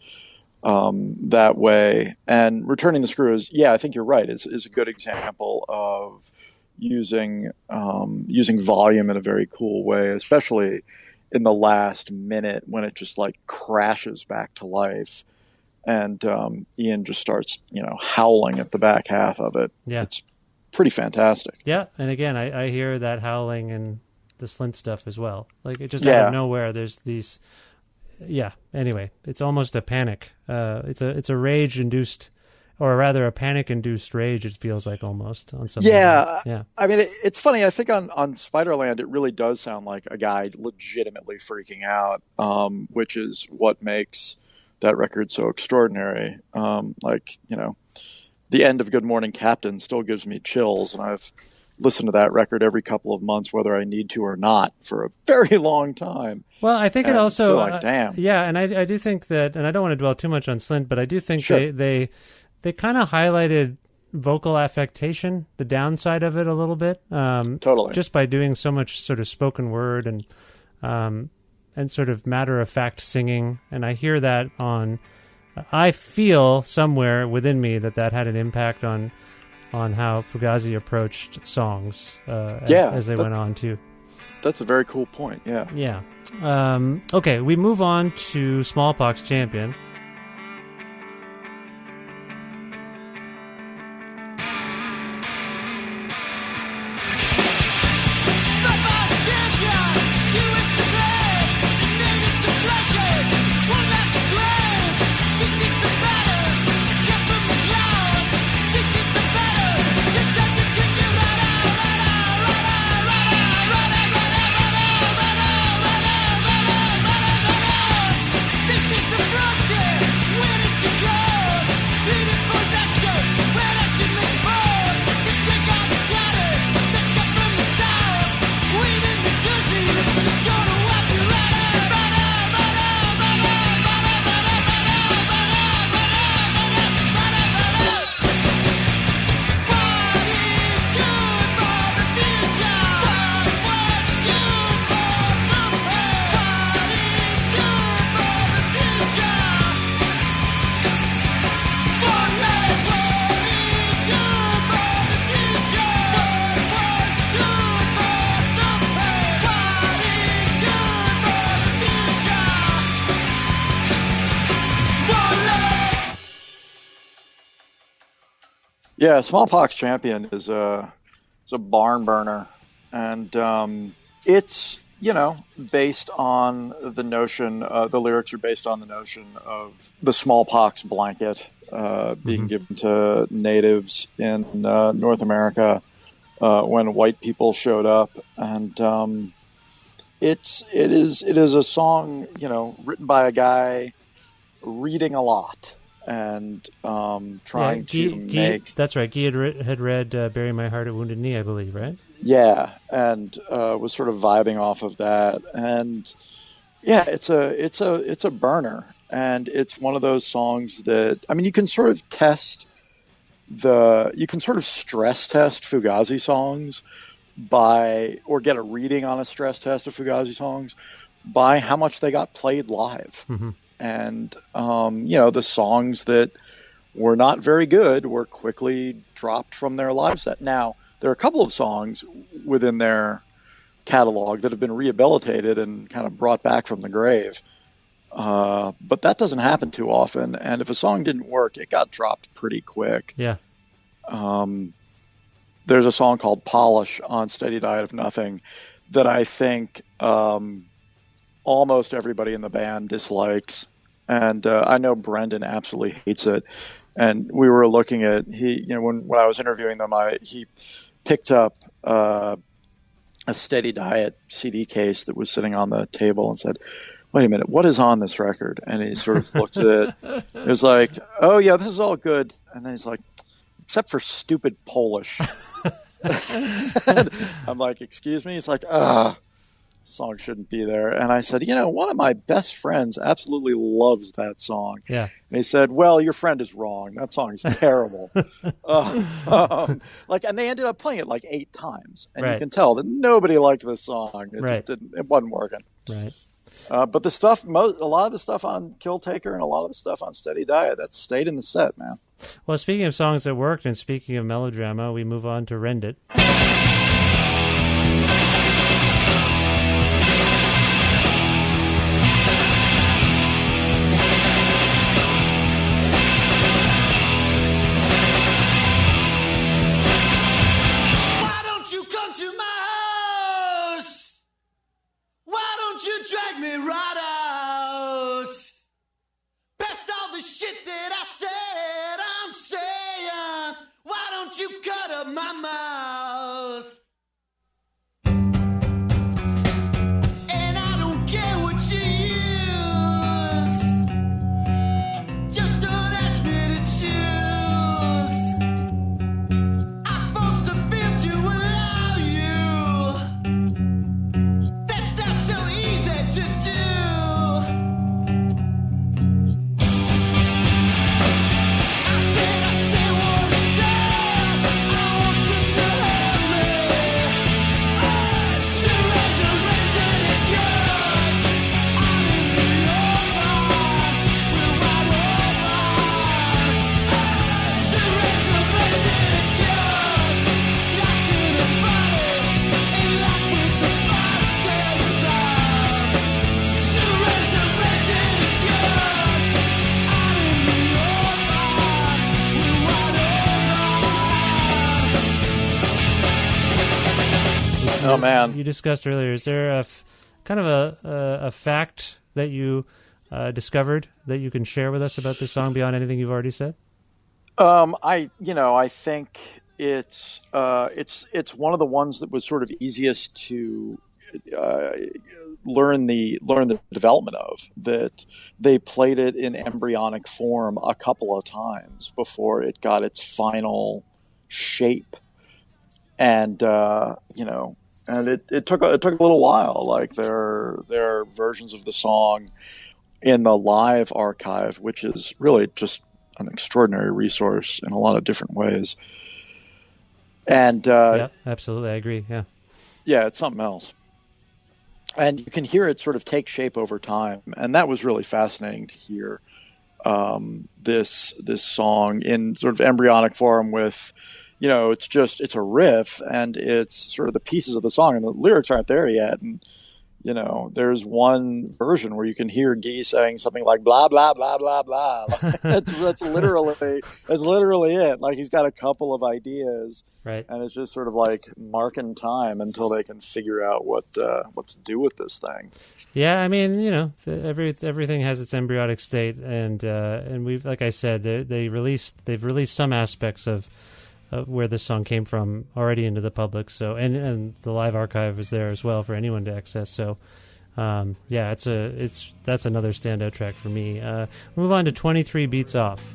that way. And Returning the Screw is, I think you're right, is a good example of using volume in a very cool way, especially in the last minute when it just like crashes back to life and Ian just starts, howling at the back half of it. Yeah. It's pretty fantastic. Yeah, and again, I hear that howling in the Slint stuff as well. Like, it just out of nowhere, there's these... Yeah, anyway, it's almost a panic. It's a rage-induced, or rather a panic-induced rage, it feels like almost, on some level. Yeah. I mean, it's funny. I think on Spiderland, it really does sound like a guy legitimately freaking out, which is what makes that record so extraordinary. The end of Good Morning Captain still gives me chills, and I've listened to that record every couple of months, whether I need to or not, for a very long time. Well, I think it also... damn. Yeah, and I do think that, and I don't want to dwell too much on Slint, but I do think they kind of highlighted vocal affectation, the downside of it a little bit. Totally. Just by doing so much sort of spoken word and sort of matter-of-fact singing. And I hear that I feel somewhere within me that had an impact on how Fugazi approached songs as they went on, too. That's a very cool point, yeah. Yeah. Okay, we move on to Smallpox Champion. Yeah, Smallpox Champion is a barn burner, and it's based on the notion. The lyrics are based on the notion of the smallpox blanket being given to natives in North America when white people showed up, and it is a song written by a guy reading a lot. And trying to make... That's right. Guy had read Bury My Heart at Wounded Knee, I believe, right? Yeah, and was sort of vibing off of that. And yeah, it's a burner. And it's one of those songs that... I mean, you can sort of stress test Fugazi songs or get a reading on a stress test of Fugazi songs by how much they got played live. Mm-hmm. And, the songs that were not very good were quickly dropped from their live set. Now, there are a couple of songs within their catalog that have been rehabilitated and kind of brought back from the grave. But that doesn't happen too often. And if a song didn't work, it got dropped pretty quick. Yeah. There's a song called Polish on Steady Diet of Nothing that I think almost everybody in the band dislikes. And I know Brendan absolutely hates it. And we were looking at when I was interviewing them, he picked up a Steady Diet CD case that was sitting on the table and said, "Wait a minute, what is on this record?" And he sort of looked at it. It was like, "Oh yeah, this is all good." And then he's like, "Except for stupid Polish." And I'm like, "Excuse me?" He's like, song shouldn't be there. And I said, one of my best friends absolutely loves that song. Yeah. And he said, well, your friend is wrong. That song is terrible. And they ended up playing it like 8 times. And you can tell that nobody liked this song. It wasn't working. Right. But a lot of the stuff on Kill Taker and a lot of the stuff on Steady Diet, that stayed in the set, man. Well, speaking of songs that worked and speaking of melodrama, we move on to Rend It. come to my house? Why don't you drag me right out? Past all the shit that I said, I'm saying, why don't you cut up my mouth? And I don't care what you use, just don't ask me to choose. I forced the feel to allow you. That's not so easy to do. Oh man! You discussed earlier. Is there a kind of a fact that you discovered that you can share with us about this song beyond anything you've already said? I think it's one of the ones that was sort of easiest to learn the development of. That they played it in embryonic form a couple of times before it got its final shape, and and it took a little while. Like there are versions of the song in the live archive, which is really just an extraordinary resource in a lot of different ways. And yeah, absolutely, I agree. Yeah, it's something else. And you can hear it sort of take shape over time, and that was really fascinating to hear. This song in sort of embryonic form with, it's a riff and it's sort of the pieces of the song and the lyrics aren't there yet. And, there's one version where you can hear Guy saying something like blah, blah, blah, blah, blah. That's literally it. Like he's got a couple of ideas, right? And it's just sort of like marking time until they can figure out what to do with this thing. Yeah, I mean, everything has its embryonic state, and we've, like I said, they've released some aspects of where this song came from already into the public. So, and the live archive is there as well for anyone to access. So, that's another standout track for me. Move on to 23 Beats Off.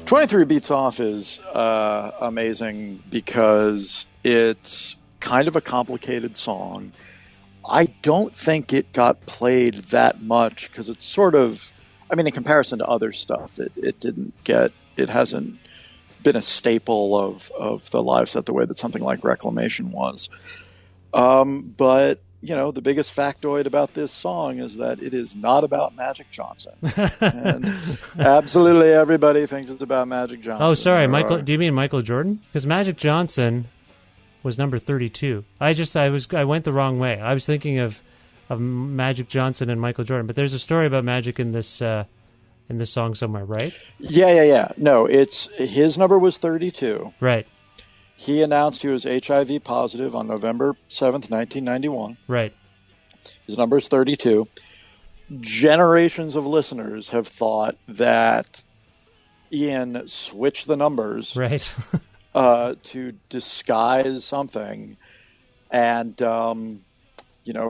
"23 Beats Off" is amazing because it's kind of a complicated song. I don't think it got played that much because it's sort of, in comparison to other stuff, it hasn't been a staple of the live set the way that something like Reclamation was. But the biggest factoid about this song is that it is not about Magic Johnson. And absolutely everybody thinks it's about Magic Johnson. Oh, sorry, Michael. Do you mean Michael Jordan? Because Magic Johnson was number 32. I went the wrong way. I was thinking of Magic Johnson and Michael Jordan, but there's a story about Magic in this song somewhere, right? Yeah. No, his number was 32. Right. He announced he was HIV positive on November 7th, 1991. Right. His number is 32. Generations of listeners have thought that Ian switched the numbers right. To disguise something. and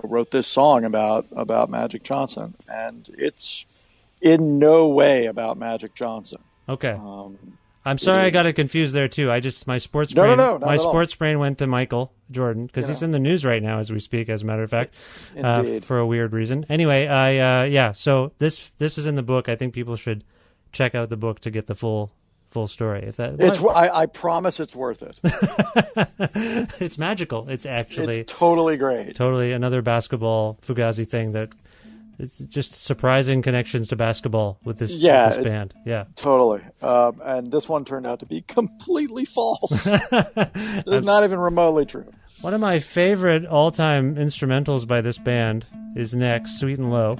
wrote this song about Magic Johnson, and it's in no way about Magic Johnson. Okay. I'm sorry I got it confused there too. My sports brain went to Michael Jordan because he's in the news right now as we speak, as a matter of fact, for a weird reason. Anyway, so this is in the book. I think people should check out the book to get the full story. I promise it's worth it. It's magical. It's totally great. Totally another basketball Fugazi thing that it's just surprising connections to basketball with this band. Yeah, totally. And this one turned out to be completely false. It's not even remotely true. One of my favorite all-time instrumentals by this band is next, Sweet and Low.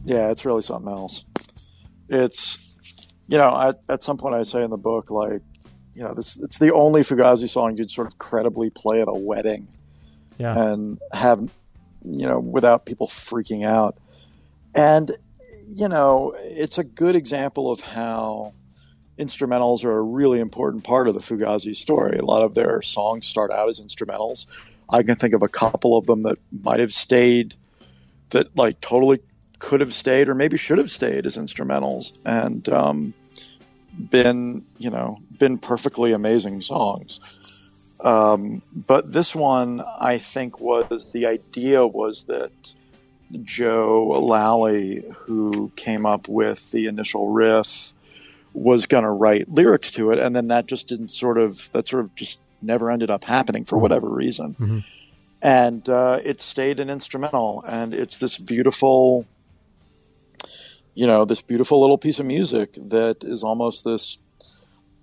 Yeah, it's really something else. It's, at some point I say in the book, it's the only Fugazi song you'd sort of credibly play at a wedding and have, without people freaking out. And, it's a good example of how instrumentals are a really important part of the Fugazi story. A lot of their songs start out as instrumentals. I can think of a couple of them that might have stayed, that totally could have stayed or maybe should have stayed as instrumentals and been perfectly amazing songs. But this one, I think, the idea was that Joe Lally, who came up with the initial riff, was going to write lyrics to it, and then that just just never ended up happening for whatever reason. Mm-hmm. And it stayed an instrumental, and it's this beautiful little piece of music that is almost this,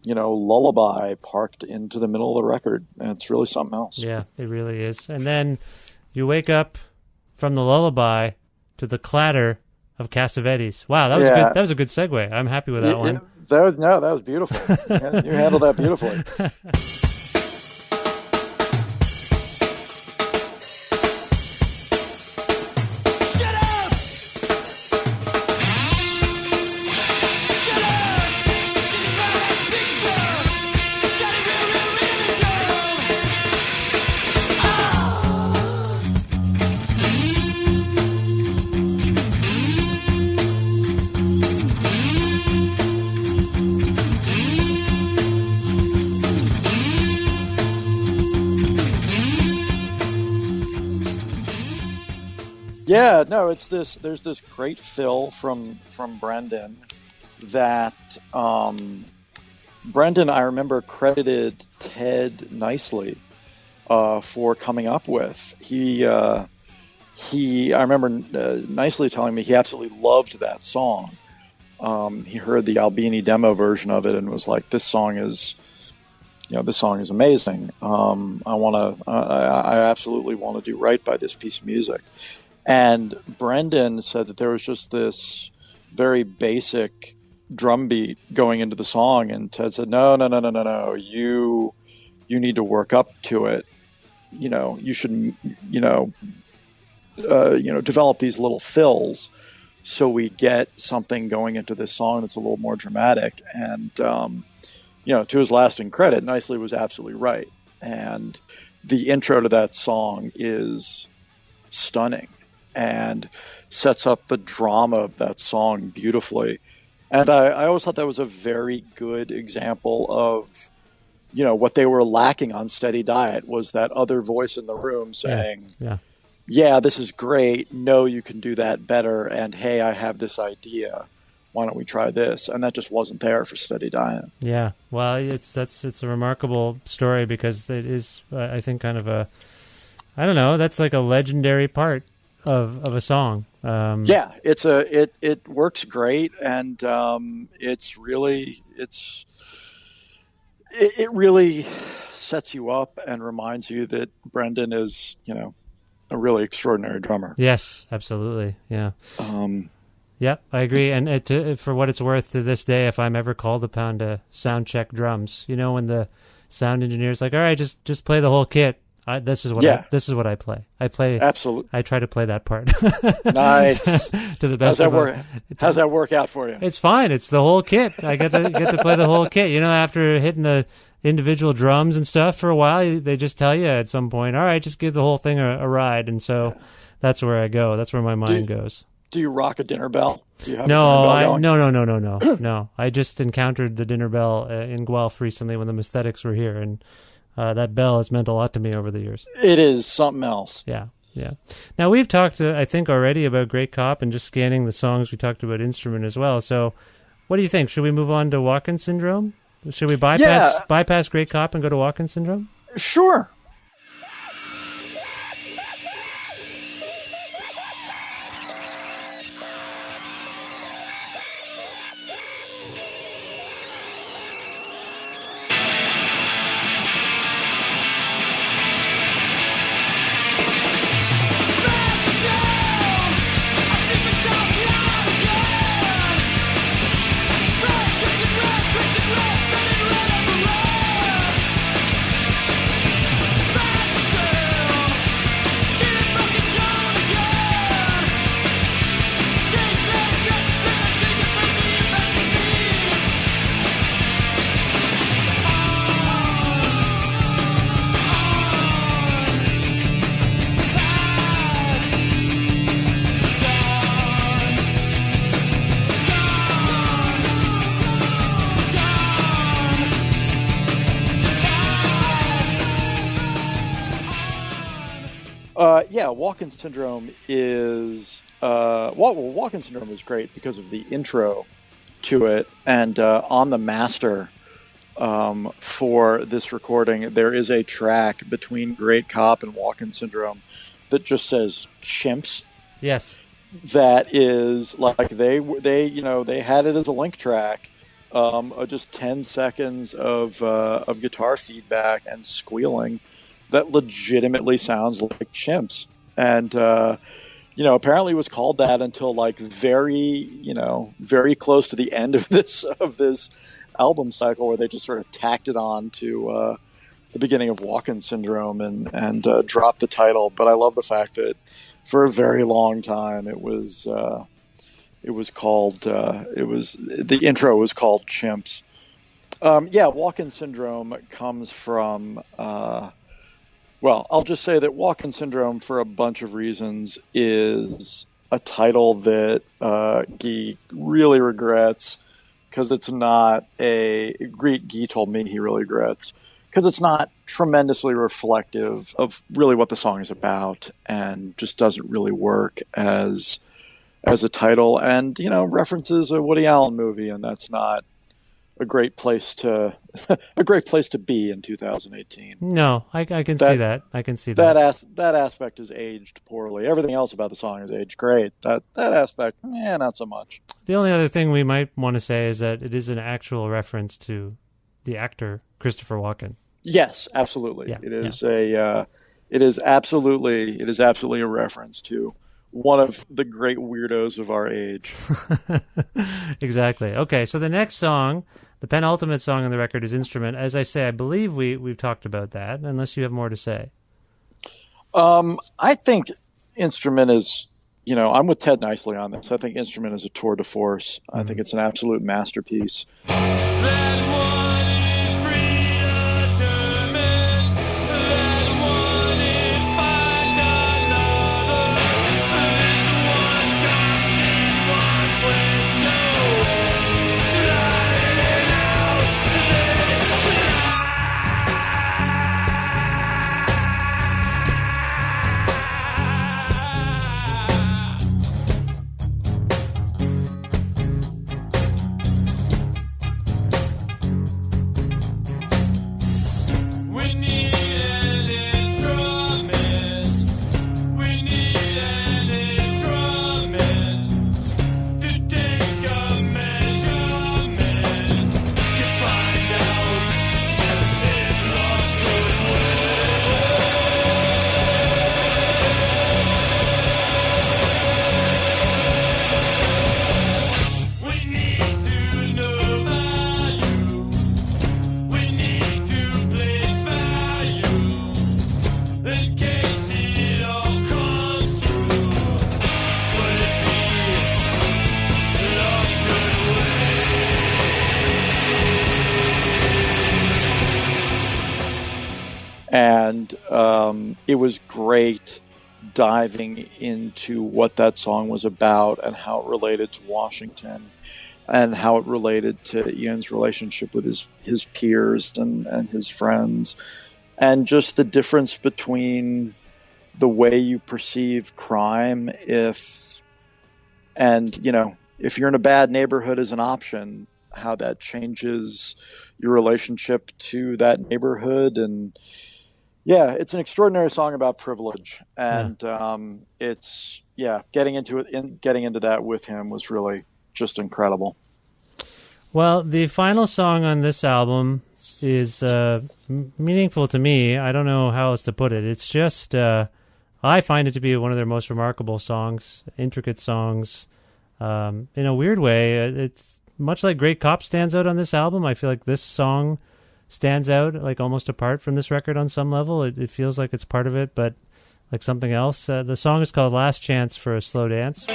lullaby parked into the middle of the record. And it's really something else. Yeah, it really is. And then you wake up from the lullaby to the clatter of Cassavetes. Wow, that was good. That was a good segue. I'm happy with that one. That was beautiful. You handled that beautifully. Yeah, no, it's this. There's this great fill from Brendan that Brendan, I remember, credited Ted nicely for coming up with. I remember nicely telling me he absolutely loved that song. He heard the Albini demo version of it and was like, "This song is amazing. I absolutely want to do right by this piece of music." And Brendan said that there was just this very basic drum beat going into the song, and Ted said, no, you need to work up to it. You should, develop these little fills so we get something going into this song that's a little more dramatic. And, to his lasting credit, Nicely was absolutely right. And the intro to that song is stunning and sets up the drama of that song beautifully. And I always thought that was a very good example of, what they were lacking on Steady Diet was that other voice in the room saying, yeah, this is great. No, you can do that better. And hey, I have this idea. Why don't we try this? And that just wasn't there for Steady Diet. Yeah. Well, it's a remarkable story because it is, I think, kind of that's like a legendary part of a song. It works great, and it really sets you up and reminds you that Brendan is, a really extraordinary drummer. Yes, absolutely. Yeah. Yep, I agree. And for what it's worth, to this day, if I'm ever called upon to sound check drums, when the sound engineer's like, "All right, just play the whole kit." This is what I play. Absolutely. I try to play that part. Nice. To the best. How's that work out for you? It's fine. It's the whole kit. I get to play the whole kit. After hitting the individual drums and stuff for a while, they just tell you at some point, all right, just give the whole thing a ride. And so that's where I go. That's where my mind goes. Do you rock a dinner bell? Do you have a dinner bell going? No. I just encountered the dinner bell in Guelph recently when the Mesthetics were here, and that bell has meant a lot to me over the years. It is something else. Yeah. Now, we've talked, I think, already about Great Cop and just scanning the songs. We talked about instrument as well. So what do you think? Should we move on to Walken Syndrome? Should we bypass Great Cop and go to Walken Syndrome? Sure. Walken Syndrome is Walken Syndrome is great because of the intro to it, and on the master for this recording, there is a track between Great Cop and Walken Syndrome that just says "chimps." Yes, that is like they had it as a link track, just 10 seconds of guitar feedback and squealing that legitimately sounds like chimps. And, apparently it was called that until like very close to the end of this album cycle, where they just sort of tacked it on to the beginning of Walken Syndrome and dropped the title. But I love the fact that for a very long time the intro was called Chimps. Walken Syndrome comes from I'll just say that Walken Syndrome, for a bunch of reasons, is a title that Guy really regrets, because it's not Guy told me he really regrets, because it's not tremendously reflective of really what the song is about, and just doesn't really work as a title, and references a Woody Allen movie, and that's not a great place to be in 2018. No, I can see that. I can see that. That aspect is aged poorly. Everything else about the song is aged great. That aspect, not so much. The only other thing we might want to say is that it is an actual reference to the actor Christopher Walken. Yes, absolutely. Yeah, it is absolutely a reference to one of the great weirdos of our age. Exactly. Okay, so the next song, the penultimate song on the record, is Instrument. As I say, I believe we've talked about that, unless you have more to say. I think Instrument is, I'm with Ted Nicely on this. I think Instrument is a tour de force. I think it's an absolute masterpiece. And it was great diving into what that song was about and how it related to Washington and how it related to Ian's relationship with his peers and his friends, and just the difference between the way you perceive crime if you're in a bad neighborhood as an option, how that changes your relationship to that neighborhood. And yeah, it's an extraordinary song about privilege, and getting into that with him was really just incredible. Well, the final song on this album is meaningful to me. I don't know how else to put it. It's just, I find it to be one of their most remarkable songs, intricate songs. In a weird way, it's much like Great Cop stands out on this album. I feel like this song stands out, like almost apart from this record on some level. It feels like it's part of it, but like something else. The song is called Last Chance for a Slow Dance.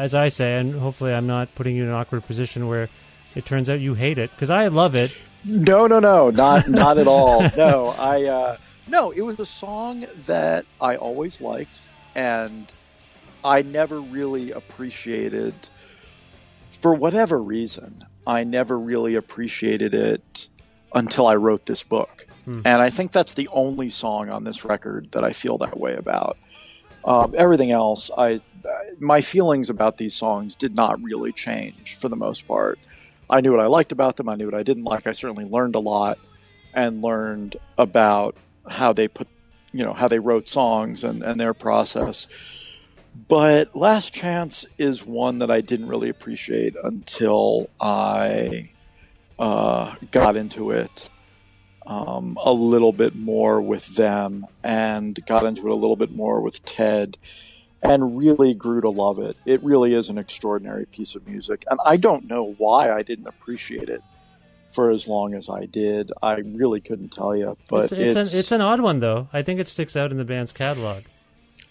As I say, and hopefully I'm not putting you in an awkward position where it turns out you hate it, because I love it. No, not at all. No, it was a song that I always liked, and I never really appreciated, for whatever reason, I never really appreciated it until I wrote this book. And I think that's the only song on this record that I feel that way about. Everything else, my feelings about these songs did not really change for the most part. I knew what I liked about them. I knew what I didn't like. I certainly learned a lot and learned about how they how they wrote songs and their process. But Last Chance is one that I didn't really appreciate until I got into it a little bit more with them and got into it a little bit more with Ted and really grew to love it. It really is an extraordinary piece of music. And I don't know why I didn't appreciate it for as long as I did. I really couldn't tell you. But it's an odd one, though. I think it sticks out in the band's catalog.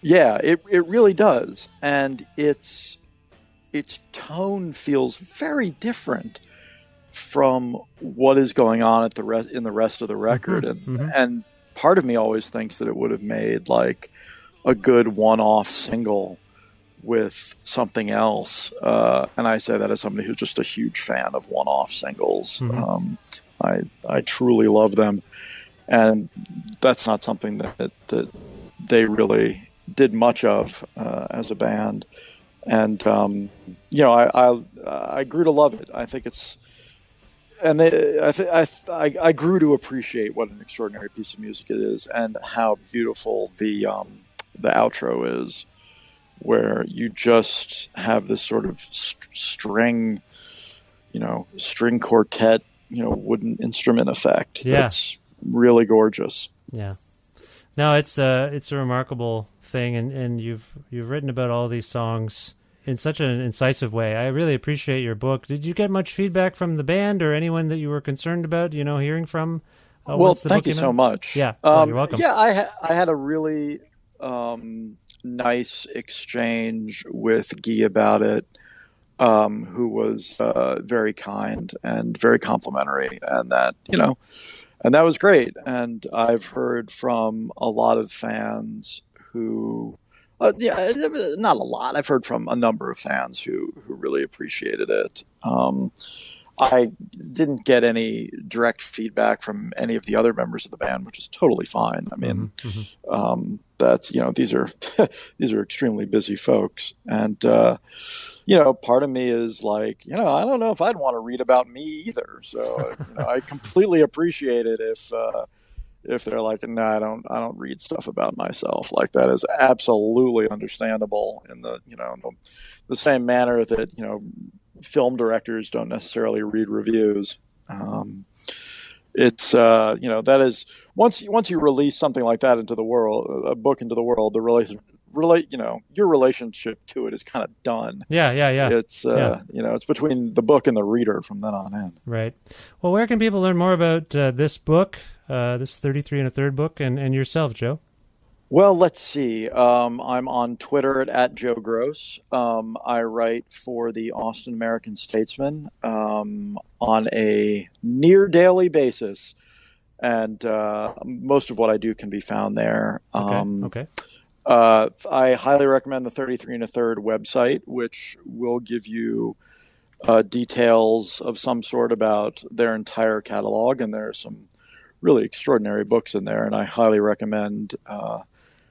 Yeah, it really does. And its tone feels very different from what is going on in the rest of the record. And part of me always thinks that it would have made like a good one-off single with something else. And I say that as somebody who's just a huge fan of one-off singles. I truly love them. And that's not something that they really did much of as a band. And, I grew to love it. I think it's, and I grew to appreciate what an extraordinary piece of music it is and how beautiful the outro is, where you just have this sort of string quartet, wooden instrument effect. Yeah. That's really gorgeous. Yeah. No, it's a remarkable thing, and you've written about all these songs in such an incisive way. I really appreciate your book. Did you get much feedback from the band or anyone that you were concerned about, hearing from? Well, thank you so much. Yeah, you're welcome. Yeah, I had a really nice exchange with Guy about it, who was very kind and very complimentary, and that and that was great. And I've heard from a lot of fans who, not a lot. I've heard from a number of fans who really appreciated it. I didn't get any direct feedback from any of the other members of the band, which is totally fine. I mean, that's, these are these are extremely busy folks, and part of me is like, I don't know if I'd want to read about me either. So I completely appreciate it if they're like, no, I don't read stuff about myself. Like, that is absolutely understandable in the same manner that film directors don't necessarily read reviews. It's that is, once you release something like that into the world, a book into the world, your relationship to it is kind of done. Yeah. It's it's between the book and the reader from then on in. Right. Well, where can people learn more about this book, this 33 1/3 book, and yourself, Joe? Well, let's see. I'm on Twitter at Joe Gross. I write for the Austin American Statesman on a near daily basis, and most of what I do can be found there. Okay. I highly recommend the 33 1/3 website, which will give you details of some sort about their entire catalog, and there are some really extraordinary books in there, and I highly recommend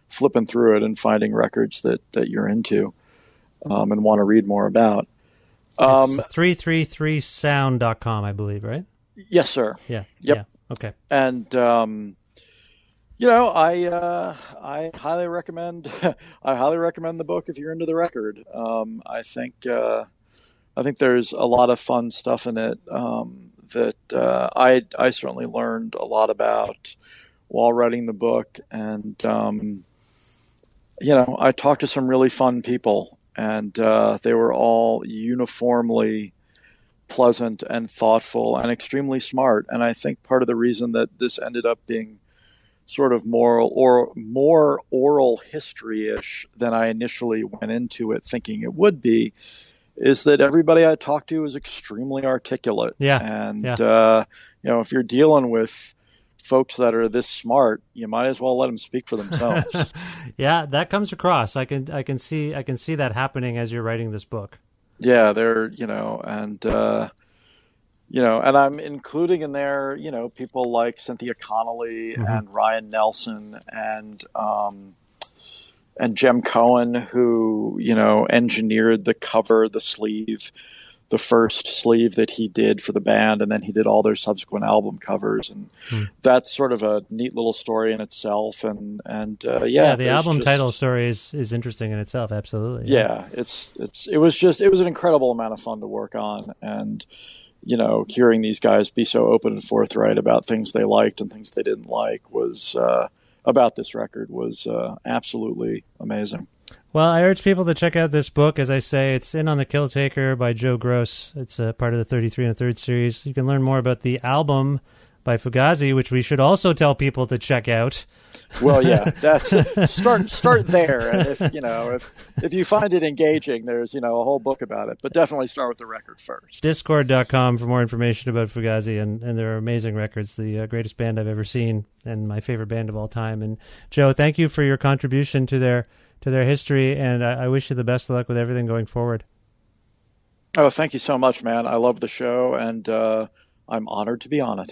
flipping through it and finding records that you're into and want to read more about. It's 333sound.com, I believe, right? Yes, sir. Yeah. Yep. Yeah. Okay. And I highly recommend the book if you're into the record. I think there's a lot of fun stuff in it that I certainly learned a lot about while writing the book, and I talked to some really fun people, and they were all uniformly pleasant and thoughtful and extremely smart. And I think part of the reason that this ended up being sort of more oral history-ish than I initially went into it thinking it would be is that everybody I talked to is extremely articulate. Yeah. And, if you're dealing with folks that are this smart, you might as well let them speak for themselves. Yeah, that comes across. I can see that happening as you're writing this book. Yeah, they're, and and I'm including in there, people like Cynthia Connolly and Ryan Nelson and Jem Cohen, who, engineered the cover, the sleeve, the first sleeve that he did for the band, and then he did all their subsequent album covers, and that's sort of a neat little story in itself. And the album title story is interesting in itself. Absolutely. Yeah, it was an incredible amount of fun to work on, and hearing these guys be so open and forthright about things they liked and things they didn't like was about this record was absolutely amazing. Well, I urge people to check out this book. As I say, it's In on the Kill Taker by Joe Gross. It's a part of the 33 1/3 series. You can learn more about the album by Fugazi, which we should also tell people to check out. Well, yeah, that's start there, and if you find it engaging, there's a whole book about it. But definitely start with the record first. Discord.com for more information about Fugazi, and there are amazing records. The greatest band I've ever seen, and my favorite band of all time. And Joe, thank you for your contribution to their history, and I wish you the best of luck with everything going forward. Oh, thank you so much, man. I love the show, and I'm honored to be on it.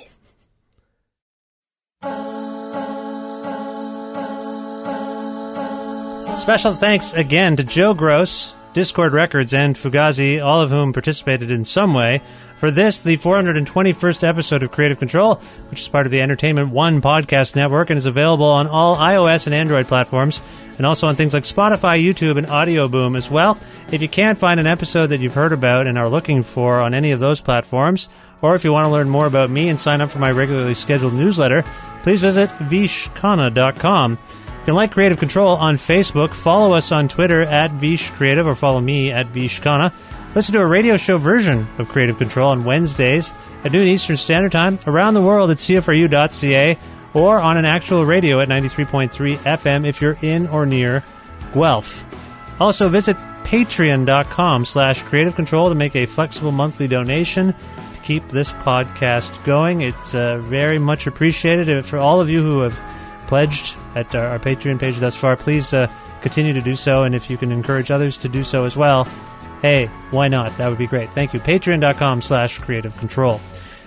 Special thanks again to Joe Gross, Discord Records, and Fugazi, all of whom participated in some way, for this, the 421st episode of Creative Control, which is part of the Entertainment One podcast network and is available on all iOS and Android platforms, and also on things like Spotify, YouTube, and Audio Boom as well. If you can't find an episode that you've heard about and are looking for on any of those platforms, or if you want to learn more about me and sign up for my regularly scheduled newsletter, please visit vishkhanna.com. You can like Creative Control on Facebook, follow us on Twitter at VishCreative, or follow me at VishKhanna. Listen to a radio show version of Creative Control on Wednesdays at noon Eastern Standard Time around the world at CFRU.ca, or on an actual radio at 93.3 FM if you're in or near Guelph. Also visit patreon.com/Creative Control to make a flexible monthly donation to keep this podcast going. It's very much appreciated. For all of you who have pledged at our Patreon page thus far, please continue to do so, and if you can encourage others to do so as well, hey, why not? That would be great. Thank you. Patreon.com/Creative Control.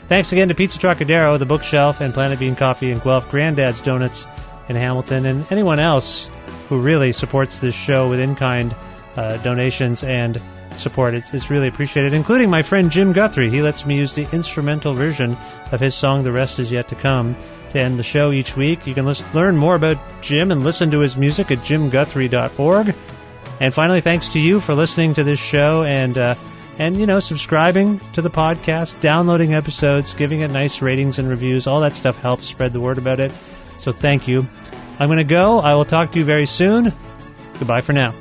Thanks again to Pizza Trokadero, The Bookshelf, and Planet Bean Coffee in Guelph, Grandad's Donuts in Hamilton, and anyone else who really supports this show with in-kind donations and support. It's really appreciated, including my friend Jim Guthrie. He lets me use the instrumental version of his song, The Rest Is Yet to Come, to end the show each week. You can learn more about Jim and listen to his music at jimguthrie.org. And finally, thanks to you for listening to this show and subscribing to the podcast, downloading episodes, giving it nice ratings and reviews. All that stuff helps spread the word about it. So thank you. I'm going to go. I will talk to you very soon. Goodbye for now.